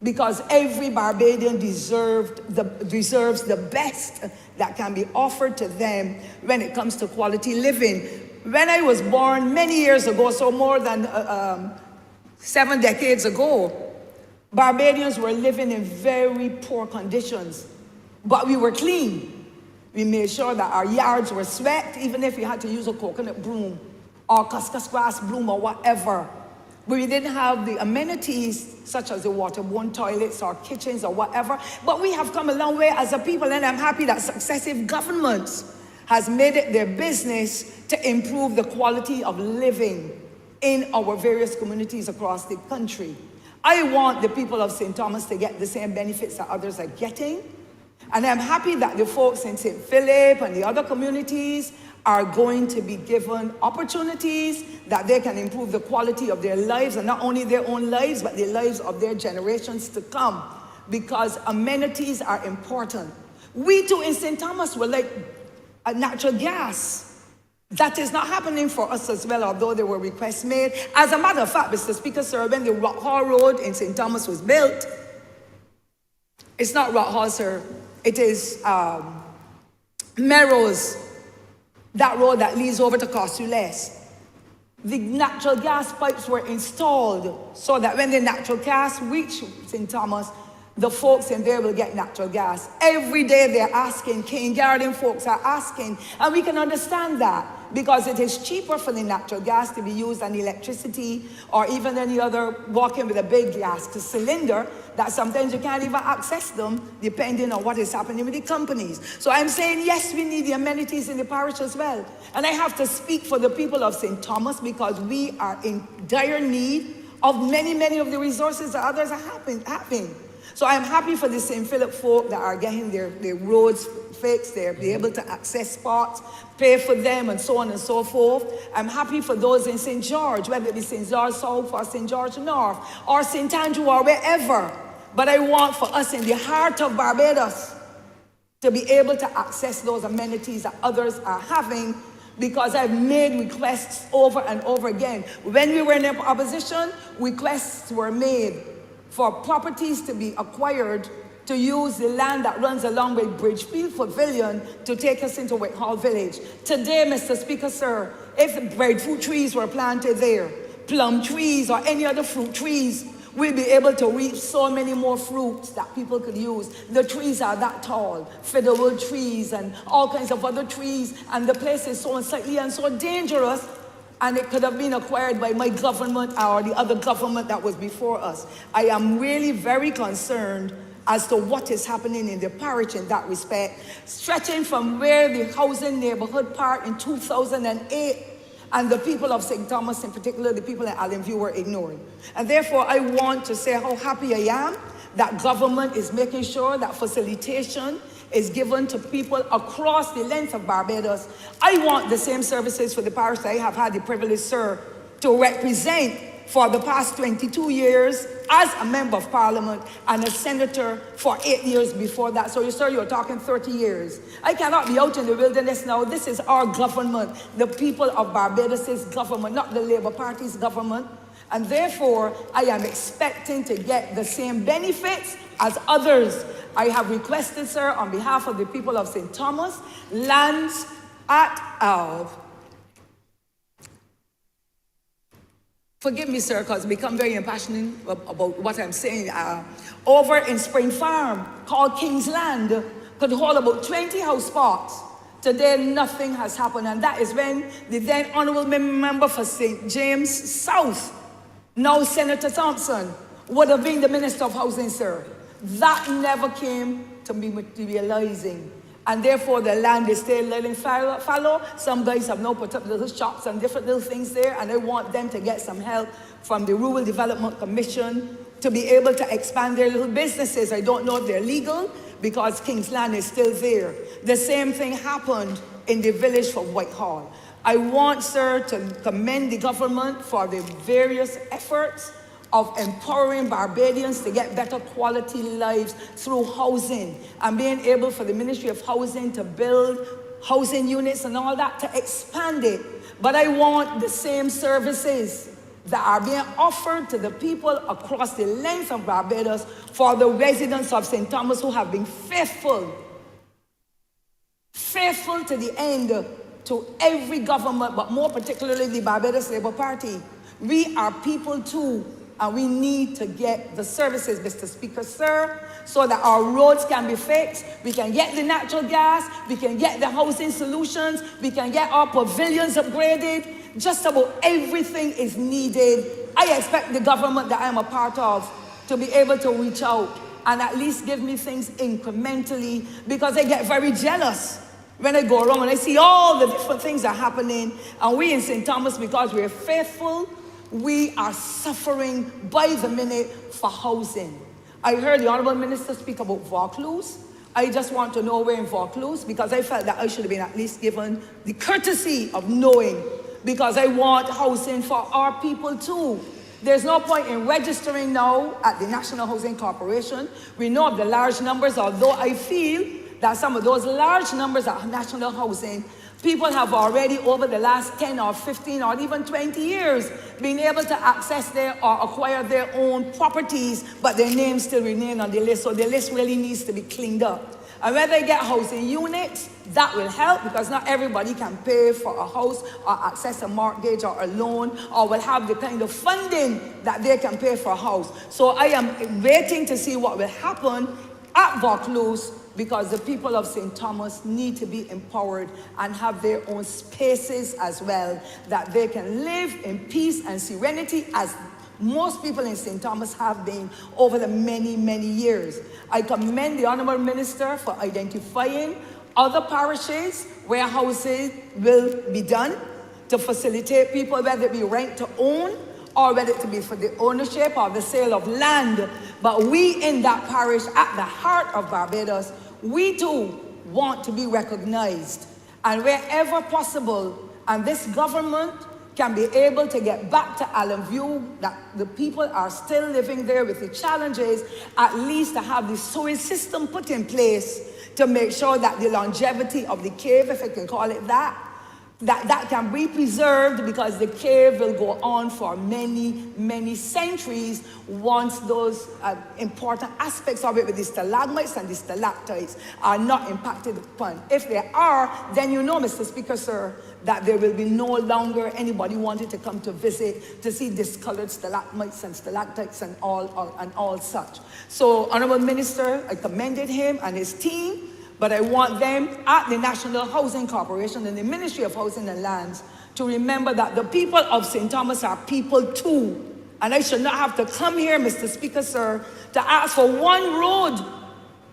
Because every Barbadian deserves the best that can be offered to them when it comes to quality living. When I was born many years ago, so more than 7 decades ago, Barbadians were living in very poor conditions, but we were clean. We made sure that our yards were swept, even if we had to use a coconut broom or cuscus grass broom or whatever. But we didn't have the amenities such as the waterborne toilets or kitchens or whatever. But we have come a long way as a people, and I'm happy that successive governments has made it their business to improve the quality of living in our various communities across the country. I want the people of St. Thomas to get the same benefits that others are getting. And I'm happy that the folks in St. Philip and the other communities are going to be given opportunities that they can improve the quality of their lives, and not only their own lives, but the lives of their generations to come, because amenities are important. We too in St. Thomas were like a natural gas. That is not happening for us as well, although there were requests made. As a matter of fact, Mr. Speaker, sir, when the Rock Hall Road in St. Thomas was built, it's not Rock Hall, sir. It is Melrose, that road that leads over to Cosules. The natural gas pipes were installed so that when the natural gas reached St. Thomas, the folks in there will get natural gas. Every day they're asking, King Garden folks are asking, and we can understand that because it is cheaper for the natural gas to be used than electricity or even any other walking with a big gas cylinder that sometimes you can't even access them depending on what is happening with the companies. So I'm saying, yes, we need the amenities in the parish as well. And I have to speak for the people of St. Thomas because we are in dire need of many of the resources that others are having. So I'm happy for the St. Philip folk that are getting their roads fixed, they're able to access spots, pay for them, and so on and so forth. I'm happy for those in St. George, whether it be St. George South or St. George North or St. Andrew or wherever. But I want for us in the heart of Barbados to be able to access those amenities that others are having, because I've made requests over and over again. When we were in opposition, requests were made for properties to be acquired to use the land that runs along with Bridgefield Pavilion to take us into Whitehall Village. Today, Mr. Speaker, sir, if breadfruit trees were planted there, plum trees or any other fruit trees, we'll be able to reap so many more fruits that people could use. The trees are that tall, fiddlewood trees and all kinds of other trees, and the place is so unsightly and so dangerous, and it could have been acquired by my government or the other government that was before us. I am really very concerned as to what is happening in the parish in that respect, stretching from where the housing neighborhood part in 2008 and the people of St. Thomas, in particular the people in Allenview, were ignored. And therefore I want to say how happy I am that government is making sure that facilitation is given to people across the length of Barbados. I want the same services for the parish that I have had the privilege, sir, to represent for the past 22 years as a member of parliament and a senator for 8 years before that. So, sir, you're talking 30 years. I cannot be out in the wilderness now. This is our government, the people of Barbados' government, not the Labour Party's government. And therefore, I am expecting to get the same benefits as others. I have requested, sir, on behalf of the people of St. Thomas, lands at forgive me, sir, because I become very impassioned about what I'm saying. Over in Spring Farm, called King's Land, could hold about 20 house spots. Today, nothing has happened, and that is when the then Honourable member for St. James South, now Senator Thompson, would have been the Minister of Housing, sir. That never came to be materializing. And therefore, the land is still letting fallow. Some guys have now put up little shops and different little things there, and I want them to get some help from the Rural Development Commission to be able to expand their little businesses. I don't know if they're legal because King's Land is still there. The same thing happened in the village for Whitehall. I want, sir, to commend the government for the various efforts of empowering Barbadians to get better quality lives through housing and being able for the Ministry of Housing to build housing units and all that, to expand it. But I want the same services that are being offered to the people across the length of Barbados for the residents of St. Thomas who have been faithful to the end to every government, but more particularly the Barbados Labour Party. We are people too, and we need to get the services, Mr. Speaker, sir, so that our roads can be fixed, we can get the natural gas, we can get the housing solutions, we can get our pavilions upgraded. Just about everything is needed. I expect the government that I'm a part of to be able to reach out and at least give me things incrementally, because I get very jealous when I go around and I see all the different things that are happening, and we in St. Thomas, because we're faithful, we are suffering by the minute for housing. I heard the Honourable Minister speak about Vaucluse. I just want to know where in Vaucluse, because I felt that I should have been at least given the courtesy of knowing, because I want housing for our people too. There's no point in registering now at the National Housing Corporation. We know of the large numbers, although I feel that some of those large numbers at National Housing, people have already over the last 10 or 15 or even 20 years been able to access their or acquire their own properties, but their names still remain on the list. So the list really needs to be cleaned up. And when they get housing units, that will help because not everybody can pay for a house or access a mortgage or a loan or will have the kind of funding that they can pay for a house. So I am waiting to see what will happen at Vaucluse because the people of St. Thomas need to be empowered and have their own spaces as well, that they can live in peace and serenity as most people in St. Thomas have been over the many, many years. I commend the Honourable Minister for identifying other parishes where houses will be done to facilitate people, whether it be rent to own or whether it be for the ownership or the sale of land. But we in that parish, at the heart of Barbados, we too want to be recognized. And wherever possible, and this government can be able to get back to Allen View, that the people are still living there with the challenges, at least to have the sewage system put in place to make sure that the longevity of the cave, if I can call it that, that can be preserved because the cave will go on for many, many centuries once those important aspects of it with the stalagmites and the stalactites are not impacted upon. If they are, then you know, Mr. Speaker, sir, that there will be no longer anybody wanting to come to visit to see discolored stalagmites and stalactites and all such. So, Honourable Minister, I commended him and his team, but I want them at the National Housing Corporation and the Ministry of Housing and Lands to remember that the people of St. Thomas are people too. And I should not have to come here, Mr. Speaker, sir, to ask for one road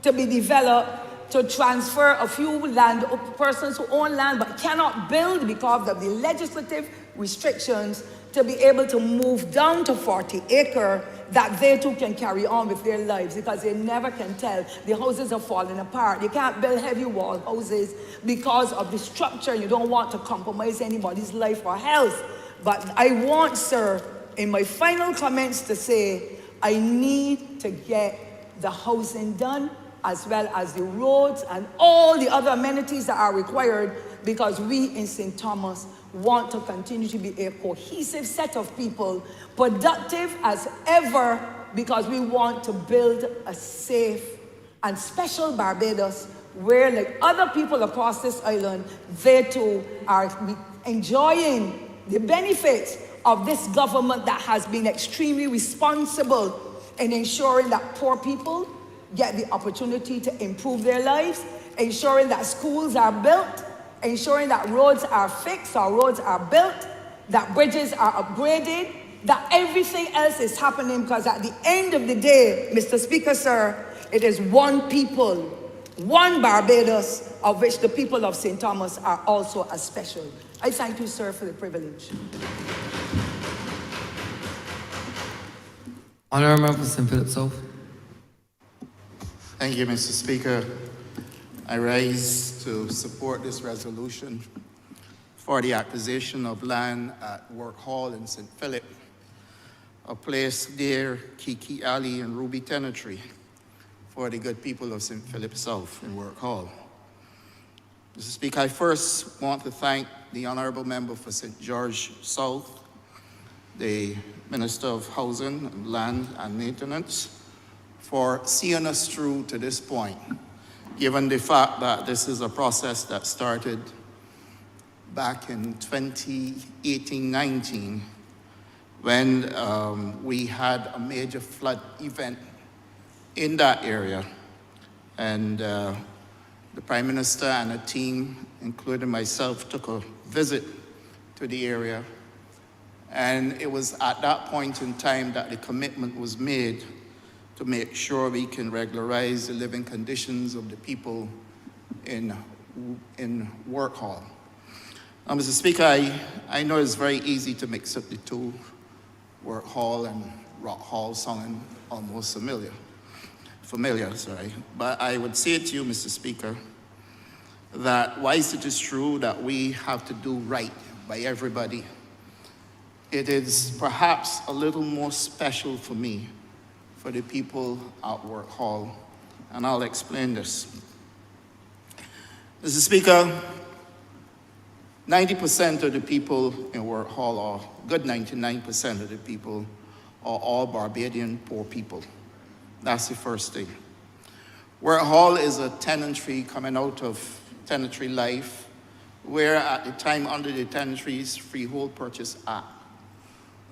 to be developed to transfer a few persons who own land but cannot build because of the legislative restrictions to be able to move down to 40 acre that they too can carry on with their lives because they never can tell. The houses are falling apart. You can't build heavy wall houses because of the structure. You don't want to compromise anybody's life or health. But I want, sir, in my final comments to say, I need to get the housing done as well as the roads and all the other amenities that are required because we in St. Thomas want to continue to be a cohesive set of people, productive as ever, because we want to build a safe and special Barbados where, like other people across this island, they too are enjoying the benefits of this government that has been extremely responsible in ensuring that poor people get the opportunity to improve their lives, ensuring that schools are built, ensuring that roads are fixed or roads are built, that bridges are upgraded, that everything else is happening because at the end of the day, Mr. Speaker, sir, it is one people, one Barbados, of which the people of St. Thomas are also as special. I thank you, sir, for the privilege. Honourable Member for St. Philip South. Thank you, Mr. Speaker. I rise to support this resolution for the acquisition of land at Work Hall in St. Philip, a place near Kiki Alley and Ruby Tenantry for the good people of St. Philip South in Work Hall. Mr. Speaker, I first want to thank the Honourable Member for St. George South, the Minister of Housing and Land and Maintenance, for seeing us through to this point, given the fact that this is a process that started back in 2018-19 when we had a major flood event in that area. And the Prime Minister and a team, including myself, took a visit to the area. And it was at that point in time that the commitment was made to make sure we can regularize the living conditions of the people in Work Hall. Mr. Speaker, I know it's very easy to mix up the two, Work Hall and Rock Hall, sounding almost familiar, but I would say to you, Mr. Speaker, that whilst it is true that we have to do right by everybody, it is perhaps a little more special for me, for the people at Work Hall, and I'll explain this. Mr. Speaker, 90% of the people in Work Hall, or good 99% of the people, are all Barbadian poor people. That's the first thing. Work Hall is a tenantry coming out of tenantry life, where at the time under the Tenantries Freehold Purchase Act,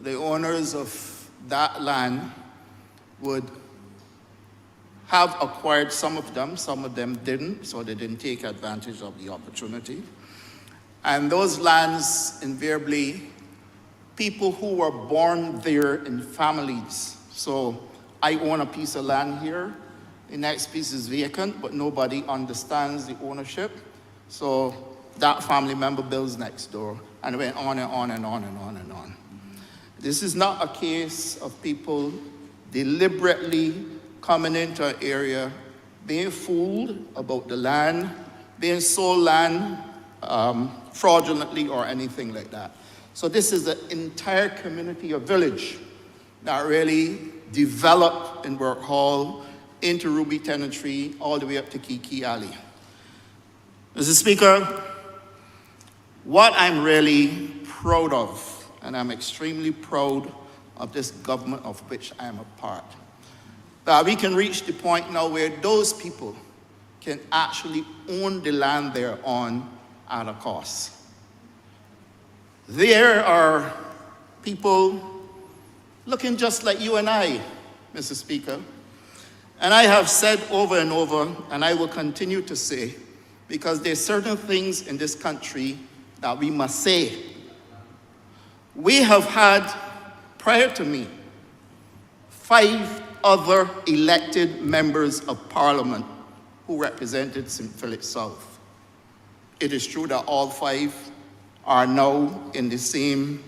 the owners of that land would have acquired some of them didn't, so they didn't take advantage of the opportunity. And those lands, invariably, people who were born there in families. So I own a piece of land here, the next piece is vacant, but nobody understands the ownership. So that family member builds next door, and it went on and on and on and on and on. This is not a case of people deliberately coming into an area, being fooled about the land, being sold land fraudulently or anything like that. So this is an entire community, a village that really developed in Work Hall into Ruby Tenantry all the way up to Kiki Alley. Mr. Speaker, what I'm really proud of, and I'm extremely proud of this government of which I am a part, that we can reach the point now where those people can actually own the land they're on at a cost. There are people looking just like you and I, Mr. Speaker. And I have said over and over, and I will continue to say, because there's certain things in this country that we must say. We have had, prior to me, 5 other elected members of Parliament who represented St. Philip South. It is true that all 5 are now in the same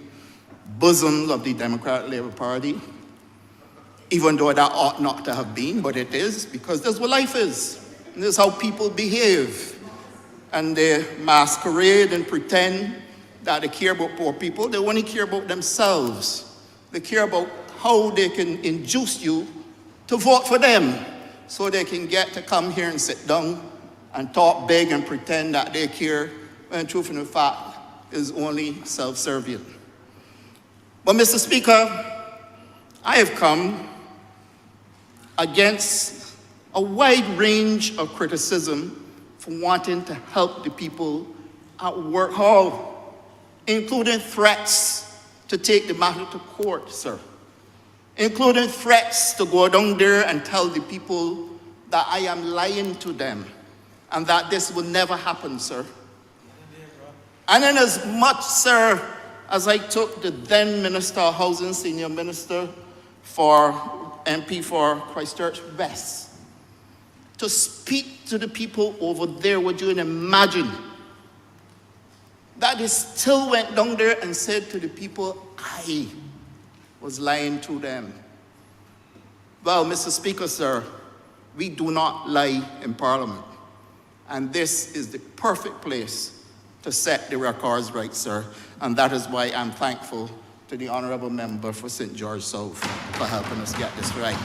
bosom of the Democratic Labour Party, even though that ought not to have been, but it is, because that's what life is. And this is how people behave. And they masquerade and pretend that they care about poor people. They only care about themselves. They care about how they can induce you to vote for them so they can get to come here and sit down and talk big and pretend that they care, when the truth and the fact is only self-serving. But Mr. Speaker, I have come against a wide range of criticism for wanting to help the people at Work Hall, including threats to take the matter to court, sir. Including threats to go down there and tell the people that I am lying to them and that this will never happen, sir. And in as much, sir, as I took the then Minister of Housing, Senior Minister for MP for Christchurch West, to speak to the people over there, would you imagine that they still went down there and said to the people, I was lying to them. Well, Mr. Speaker, sir, we do not lie in Parliament. And this is the perfect place to set the records right, sir. And that is why I'm thankful to the Honourable Member for St. George South for helping us get this right.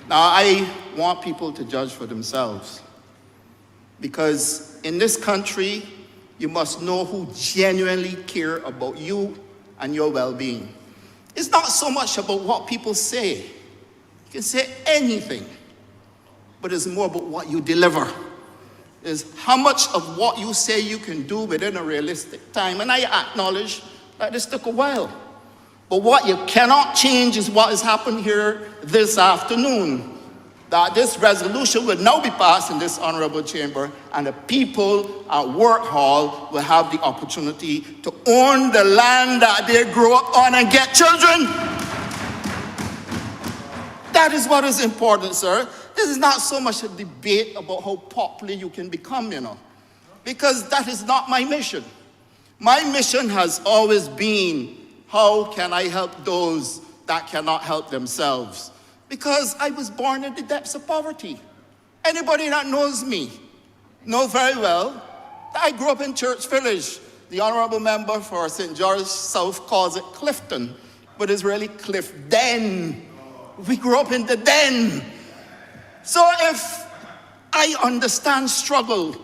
Now, I want people to judge for themselves, because in this country, you must know who genuinely care about you and your well-being. It's not so much about what people say. You can say anything, but it's more about what you deliver. Is how much of what you say you can do within a realistic time. And I acknowledge that this took a while. But what you cannot change is what has happened here this afternoon. That this resolution will now be passed in this honourable chamber, and the people at Work Hall will have the opportunity to own the land that they grow up on and get children. That is what is important, sir. This is not so much a debate about how popular you can become, because that is not my mission. My mission has always been, how can I help those that cannot help themselves? Because I was born in the depths of poverty. Anybody that knows me knows very well that I grew up in Church Village. The Honourable Member for St. George South calls it Clifton, but it's really Cliff Den. We grew up in the den. So if I understand struggle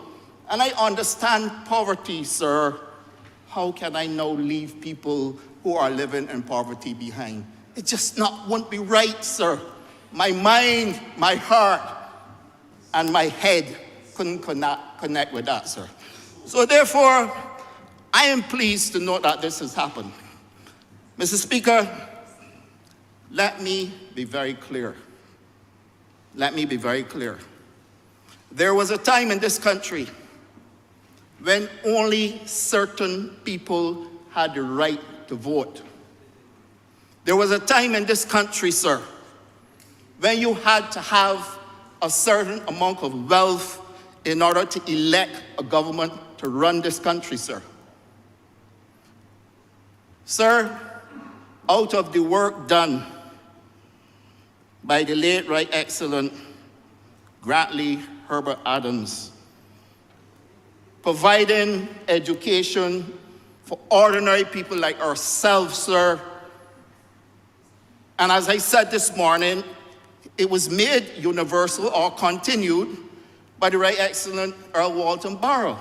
and I understand poverty, sir, how can I now leave people who are living in poverty behind? It just won't be right, sir. My mind, my heart and my head couldn't connect with that, sir. So therefore, I am pleased to note that this has happened. Mr. Speaker, let me be very clear. Let me be very clear. There was a time in this country when only certain people had the right to vote. There was a time in this country, sir, when you had to have a certain amount of wealth in order to elect a government to run this country, sir. Sir, out of the work done by the late Right Excellent Grantley Herbert Adams, providing education for ordinary people like ourselves, sir. And as I said this morning, it was made universal or continued by the Right Excellent Earl Walton Barrow.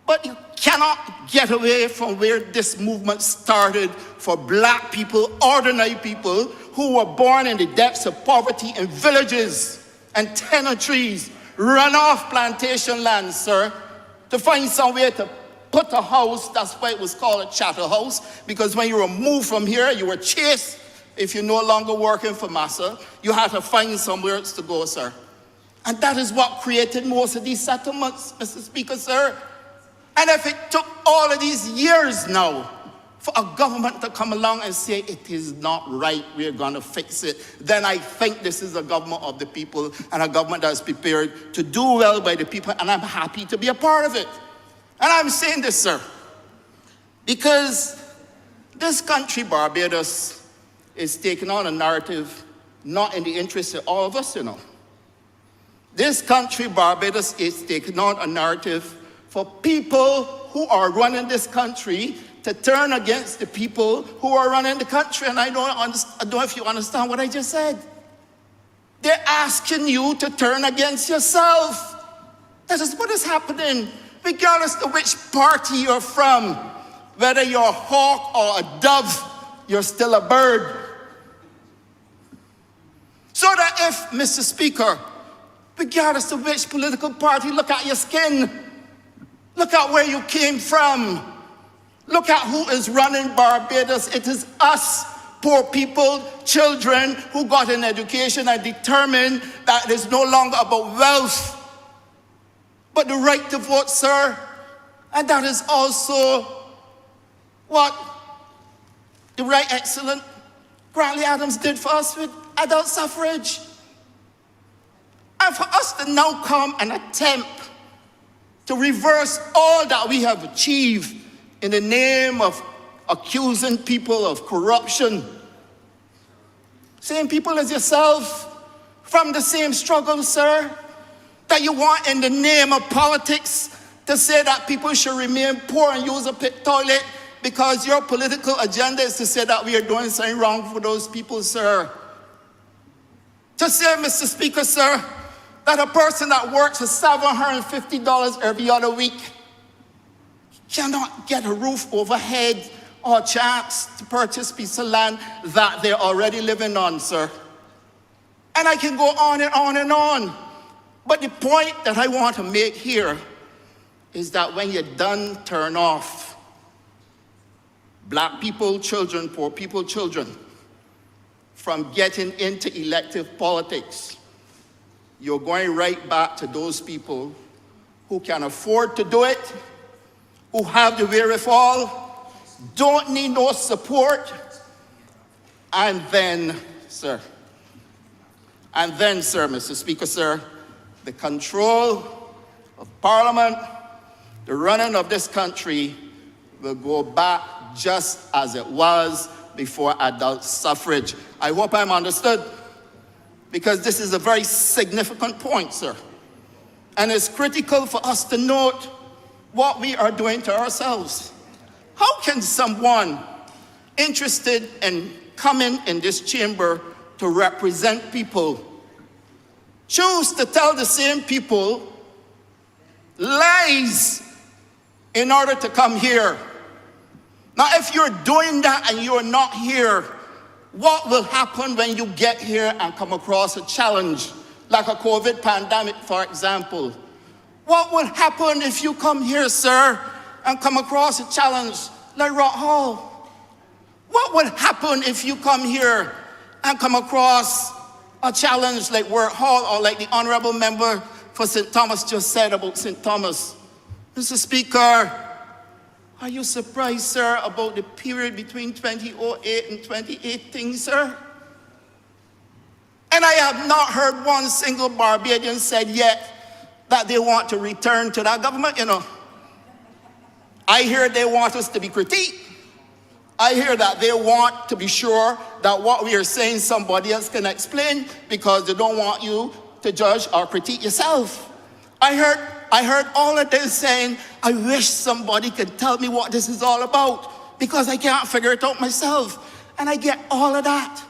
But you cannot get away from where this movement started for black people, ordinary people, who were born in the depths of poverty in villages and tenantries, run-off plantation lands, sir, to find somewhere to put a house. That's why it was called a chattel house, because when you were moved from here, you were chased. If you're no longer working for Massa, you had to find somewhere else to go, sir. And that is what created most of these settlements, Mr. Speaker, sir. And if it took all of these years now for a government to come along and say it is not right, we're going to fix it, then I think this is a government of the people and a government that is prepared to do well by the people, and I'm happy to be a part of it. And I'm saying this, sir, because this country, Barbados, is taking on a narrative not in the interest of all of us, you know. This country, Barbados, is taking on a narrative for people who are running this country to turn against the people who are running the country. And I don't know if you understand what I just said. They're asking you to turn against yourself. That is what is happening, regardless of which party you're from. Whether you're a hawk or a dove, you're still a bird. So that if, Mr. Speaker, regardless of which political party, look at your skin, look at where you came from, look at who is running Barbados. It is us, poor people, children, who got an education and determined that it is no longer about wealth, but the right to vote, sir. And that is also what the Right Excellent Grantley Adams did for us with adult suffrage. And for us to now come and attempt to reverse all that we have achieved in the name of accusing people of corruption, same people as yourself, from the same struggle, sir, that you want in the name of politics to say that people should remain poor and use a pit toilet because your political agenda is to say that we are doing something wrong for those people, sir. To say, Mr. Speaker, sir, that a person that works for $750 every other week cannot get a roof overhead or a chance to purchase a piece of land that they're already living on, sir. And I can go on and on and on. But the point that I want to make here is that when you're done, turn off black people, children, poor people, children, from getting into elective politics, you're going right back to those people who can afford to do it, who have the wherewithal, don't need no support, and then, sir, Mr. Speaker, sir, the control of Parliament, the running of this country will go back just as it was before adult suffrage. I hope I'm understood, because this is a very significant point, sir. And it's critical for us to note what we are doing to ourselves. How can someone interested in coming in this chamber to represent people choose to tell the same people lies in order to come here? Now, if you're doing that and you're not here, what will happen when you get here and come across a challenge like a COVID pandemic, for example. What will happen if you come here, sir, and come across a challenge like Rock Hall? What will happen if you come here and come across a challenge like Work Hall, or like the Honourable Member for St. Thomas just said about St. Thomas? Mr. Speaker, are you surprised, sir, about the period between 2008 and 2018, sir? And I have not heard one single Barbadian said yet that they want to return to that government, you know. I hear they want us to be critiqued. I hear that they want to be sure that what we are saying somebody else can explain, because they don't want you to judge or critique yourself. I heard all of this saying, I wish somebody could tell me what this is all about, because I can't figure it out myself. And I get all of that.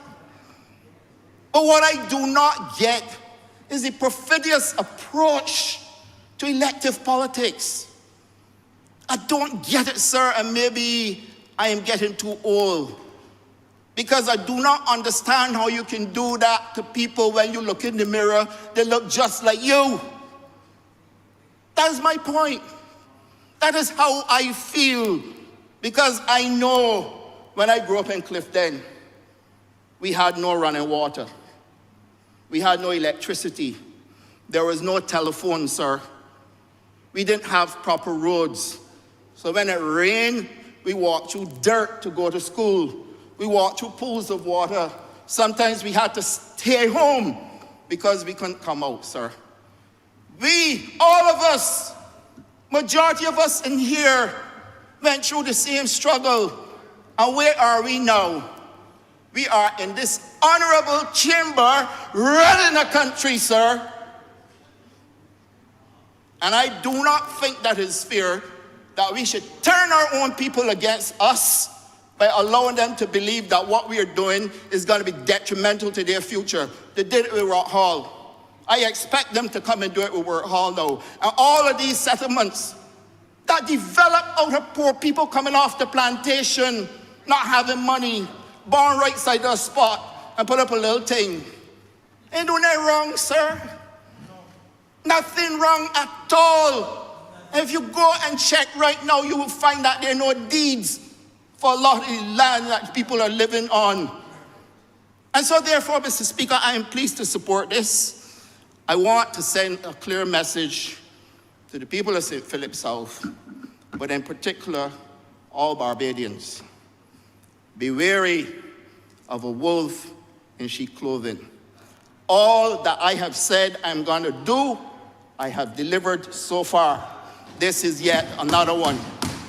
But what I do not get is the perfidious approach to elective politics. I don't get it, sir, and maybe I am getting too old, because I do not understand how you can do that to people when you look in the mirror, they look just like you. That is my point. That is how I feel, because I know when I grew up in Clifton, we had no running water. We had no electricity. There was no telephone, sir. We didn't have proper roads. So when it rained, we walked through dirt to go to school. We walked through pools of water. Sometimes we had to stay home because we couldn't come out, sir. We, all of us, majority of us in here, went through the same struggle. And where are we now? We are in this honorable chamber running the country, sir. And I do not think that is fair, that we should turn our own people against us by allowing them to believe that what we are doing is going to be detrimental to their future. They did it with Rock Hall. I expect them to come and do it with Work Hall now. And all of these settlements that develop out of poor people coming off the plantation, not having money, born right side of a spot, and put up a little thing. Ain't doing that wrong, sir. Nothing wrong at all. And if you go and check right now, you will find that there are no deeds for a lot of the land that people are living on. And so therefore, Mr. Speaker, I am pleased to support this. I want to send a clear message to the people of St. Philip South, but in particular, all Barbadians. Be wary of a wolf in sheep clothing. All that I have said I'm going to do, I have delivered so far. This is yet another one.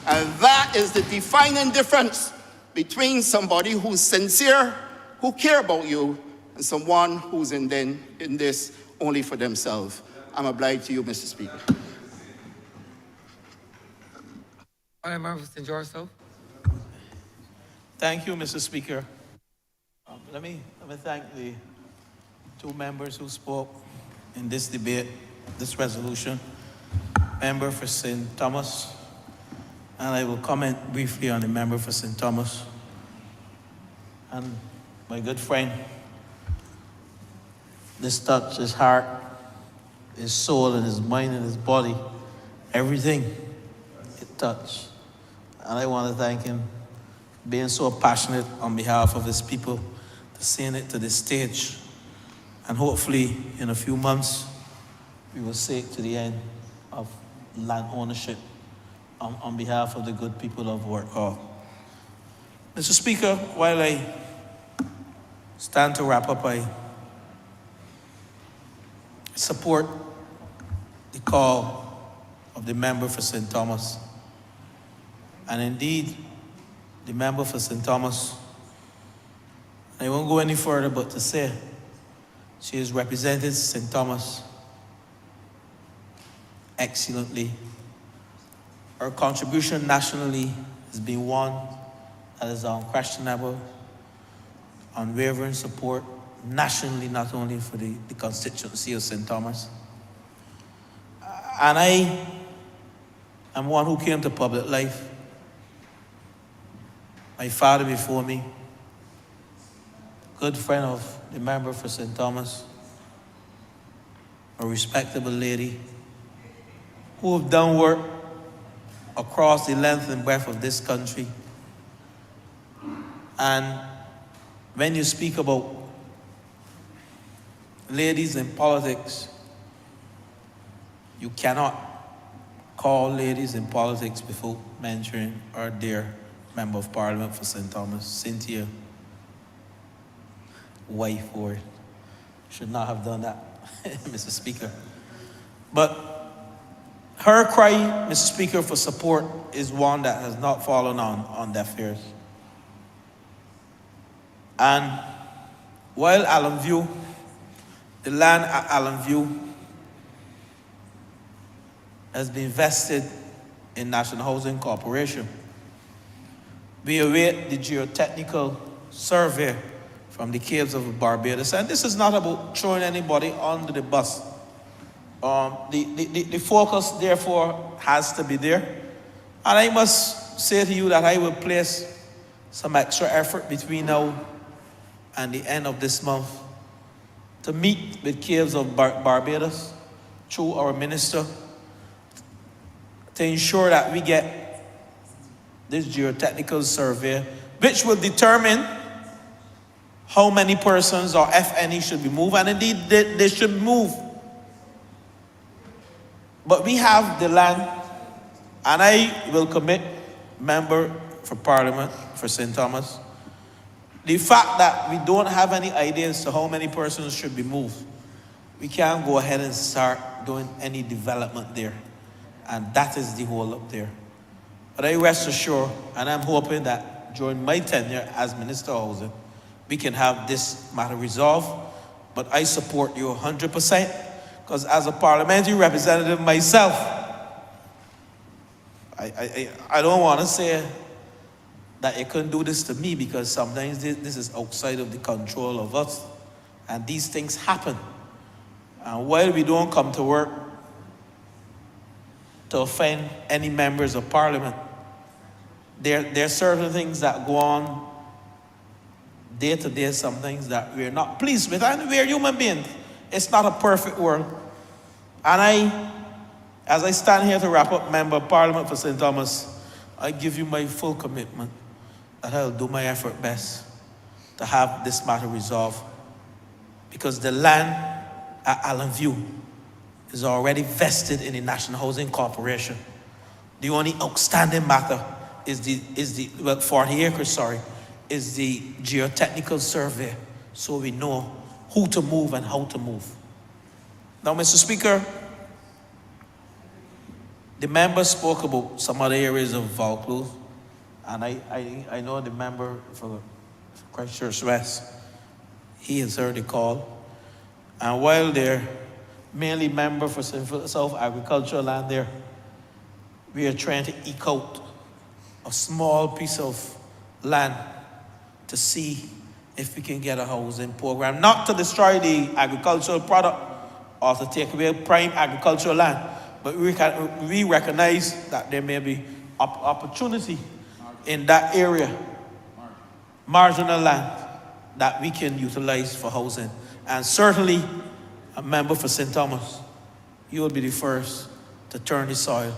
And that is the defining difference between somebody who's sincere, who care about you, and someone who's in this only for themselves. I'm obliged to you, Mr. Speaker. Honourable Member for St. George South. Thank you, Mr. Speaker. Let me thank the two members who spoke in this debate, this resolution. Member for St. Thomas, and I will comment briefly on the member for St. Thomas. And my good friend, this touched his heart, his soul, and his mind, and his body. Everything it touched. And I want to thank him for being so passionate on behalf of his people, to seeing it to this stage. And hopefully, in a few months, we will see it to the end of land ownership on behalf of the good people of Work Hall. Mr. Speaker, while I stand to wrap up, I support the call of the member for St. Thomas. And indeed, the member for St. Thomas, I won't go any further but to say she has represented St. Thomas excellently. Her contribution nationally has been one that is unquestionable, unwavering support nationally, not only for the constituency of St. Thomas. And I am one who came to public life. My father before me, good friend of the member for St. Thomas. a respectable lady who have done work across the length and breadth of this country. And when you speak about ladies in politics, you cannot call ladies in politics without mentioning our dear Member of Parliament for St. Thomas, Cynthia Whiteford. Should not have done that, Mr. Speaker. But her cry, Mr. Speaker, for support is one that has not fallen on deaf ears. And while Allen View, the land at Allen View has been vested in National Housing Corporation, we await the geotechnical survey from the caves of Barbados. And this is not about throwing anybody under the bus. The focus, therefore, has to be there. And I must say to you that I will place some extra effort between now and the end of this month to meet with caves of Barbados through our minister to ensure that we get this geotechnical survey, which will determine how many persons or if any should be moved, and indeed they should move. But we have the land, and I will commit, Member for Parliament for St. Thomas, the fact that we don't have any ideas to how many persons should be moved, we can't go ahead and start doing any development there. And that is the hole up there. But I rest assured, and I'm hoping that during my tenure as Minister of Housing, we can have this matter resolved. But I support you 100%, because as a parliamentary representative myself, I don't want to say that you couldn't do this to me, because sometimes this is outside of the control of us. And these things happen. And while we don't come to work to offend any members of Parliament, there are certain things that go on day to day, some things that we're not pleased with, and we're human beings. It's not a perfect world. And as I stand here to wrap up, Member of Parliament for St. Thomas, I give you my full commitment that I'll do my effort best to have this matter resolved, because the land at Allen View is already vested in the National Housing Corporation. The only outstanding matter is the 40 acres, is the geotechnical survey, so we know who to move and how to move. Now, Mr. Speaker, the member spoke about some other areas of Vaucluse, and I know the member for Christchurch West, he has heard the call. And while they're mainly member for South agricultural land there, we are trying to eke out a small piece of land to see if we can get a housing program, not to destroy the agricultural product or to take away prime agricultural land, but we recognize that there may be opportunity in that area, marginal land, that we can utilize for housing. And certainly, a member for St. Thomas, you will be the first to turn the soil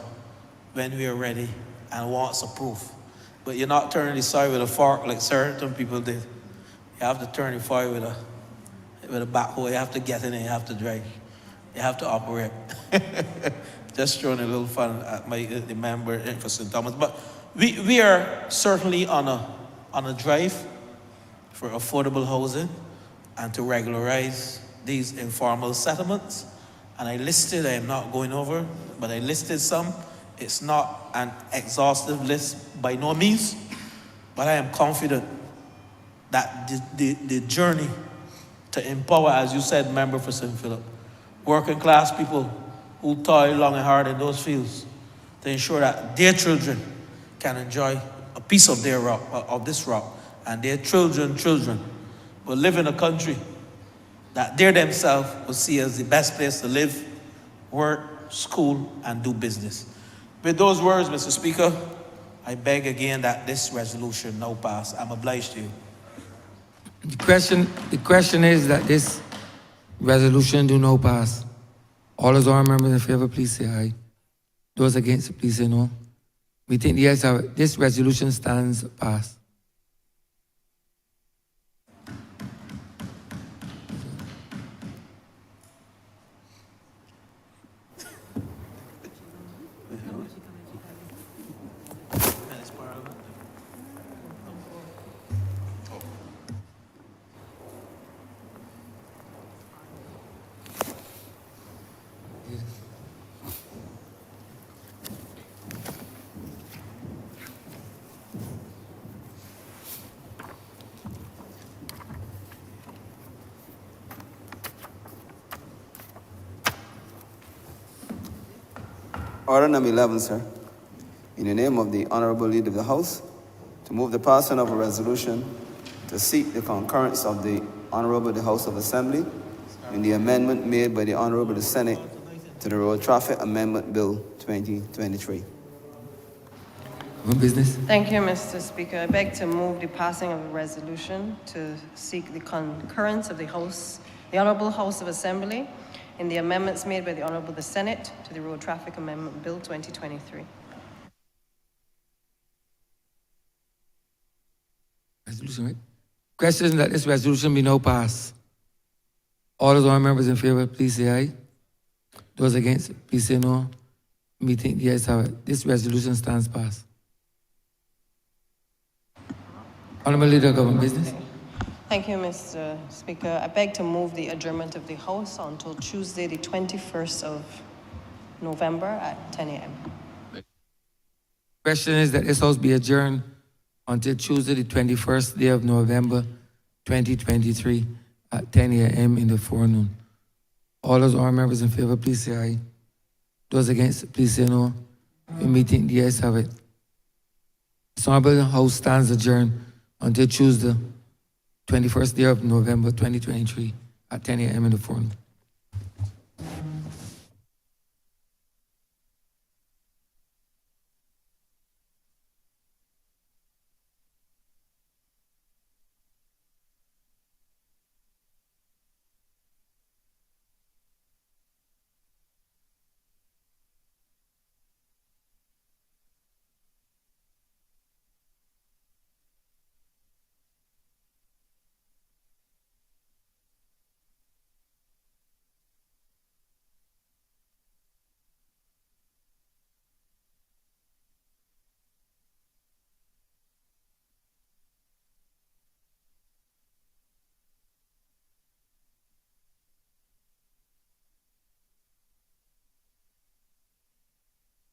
when we are ready and wants a proof. But you're not turning the soil with a fork like certain people did. You have to turn the soil with a backhoe. You have to get in it, you have to drive. You have to operate. Just throwing a little fun at the member for St. Thomas. But we are certainly on a drive for affordable housing and to regularize these informal settlements. And I listed, I am not going over, but I listed some. It's not an exhaustive list by no means, but I am confident that the journey to empower, as you said, member for St. Philip, working class people who toil long and hard in those fields to ensure that their children can enjoy a piece of their rock, of this rock, and their children will live in a country that they themselves will see as the best place to live, work, school, and do business. With those words, Mr. Speaker, I beg again that this resolution now pass. I'm obliged to you. The question is that this resolution do not pass. All those honorable members in favor, please say aye. Those against, please say no. We think the ayes have it. This resolution stands passed. Order number 11, sir. In the name of the Honourable Leader of the House, to move the passing of a resolution to seek the concurrence of the Honourable the House of Assembly in the amendment made by the Honourable the Senate to the Road Traffic Amendment Bill 2023. Open business. Thank you, Mr. Speaker. I beg to move the passing of a resolution to seek the concurrence of the Honourable House of Assembly in the amendments made by the Honourable the Senate to the Road Traffic Amendment Bill 2023. Resolution, right? Question is that this resolution be now passed. All those honorable members in favor, please say aye. Those against, please say no. We think the ayes have it. This resolution stands passed. Honourable Leader of Government Business. Thank you, Mr. Speaker. I beg to move the adjournment of the House until Tuesday, the 21st of November at 10 a.m. Question is that this House be adjourned until Tuesday, the 21st day of November, 2023 at 10 a.m. in the forenoon. All those honorable members in favor, please say aye. Those against, please say no. In meeting, the ayes have it. This Honourable House stands adjourned until Tuesday, 21st day of November, 2023 at 10 a.m. in the forenoon.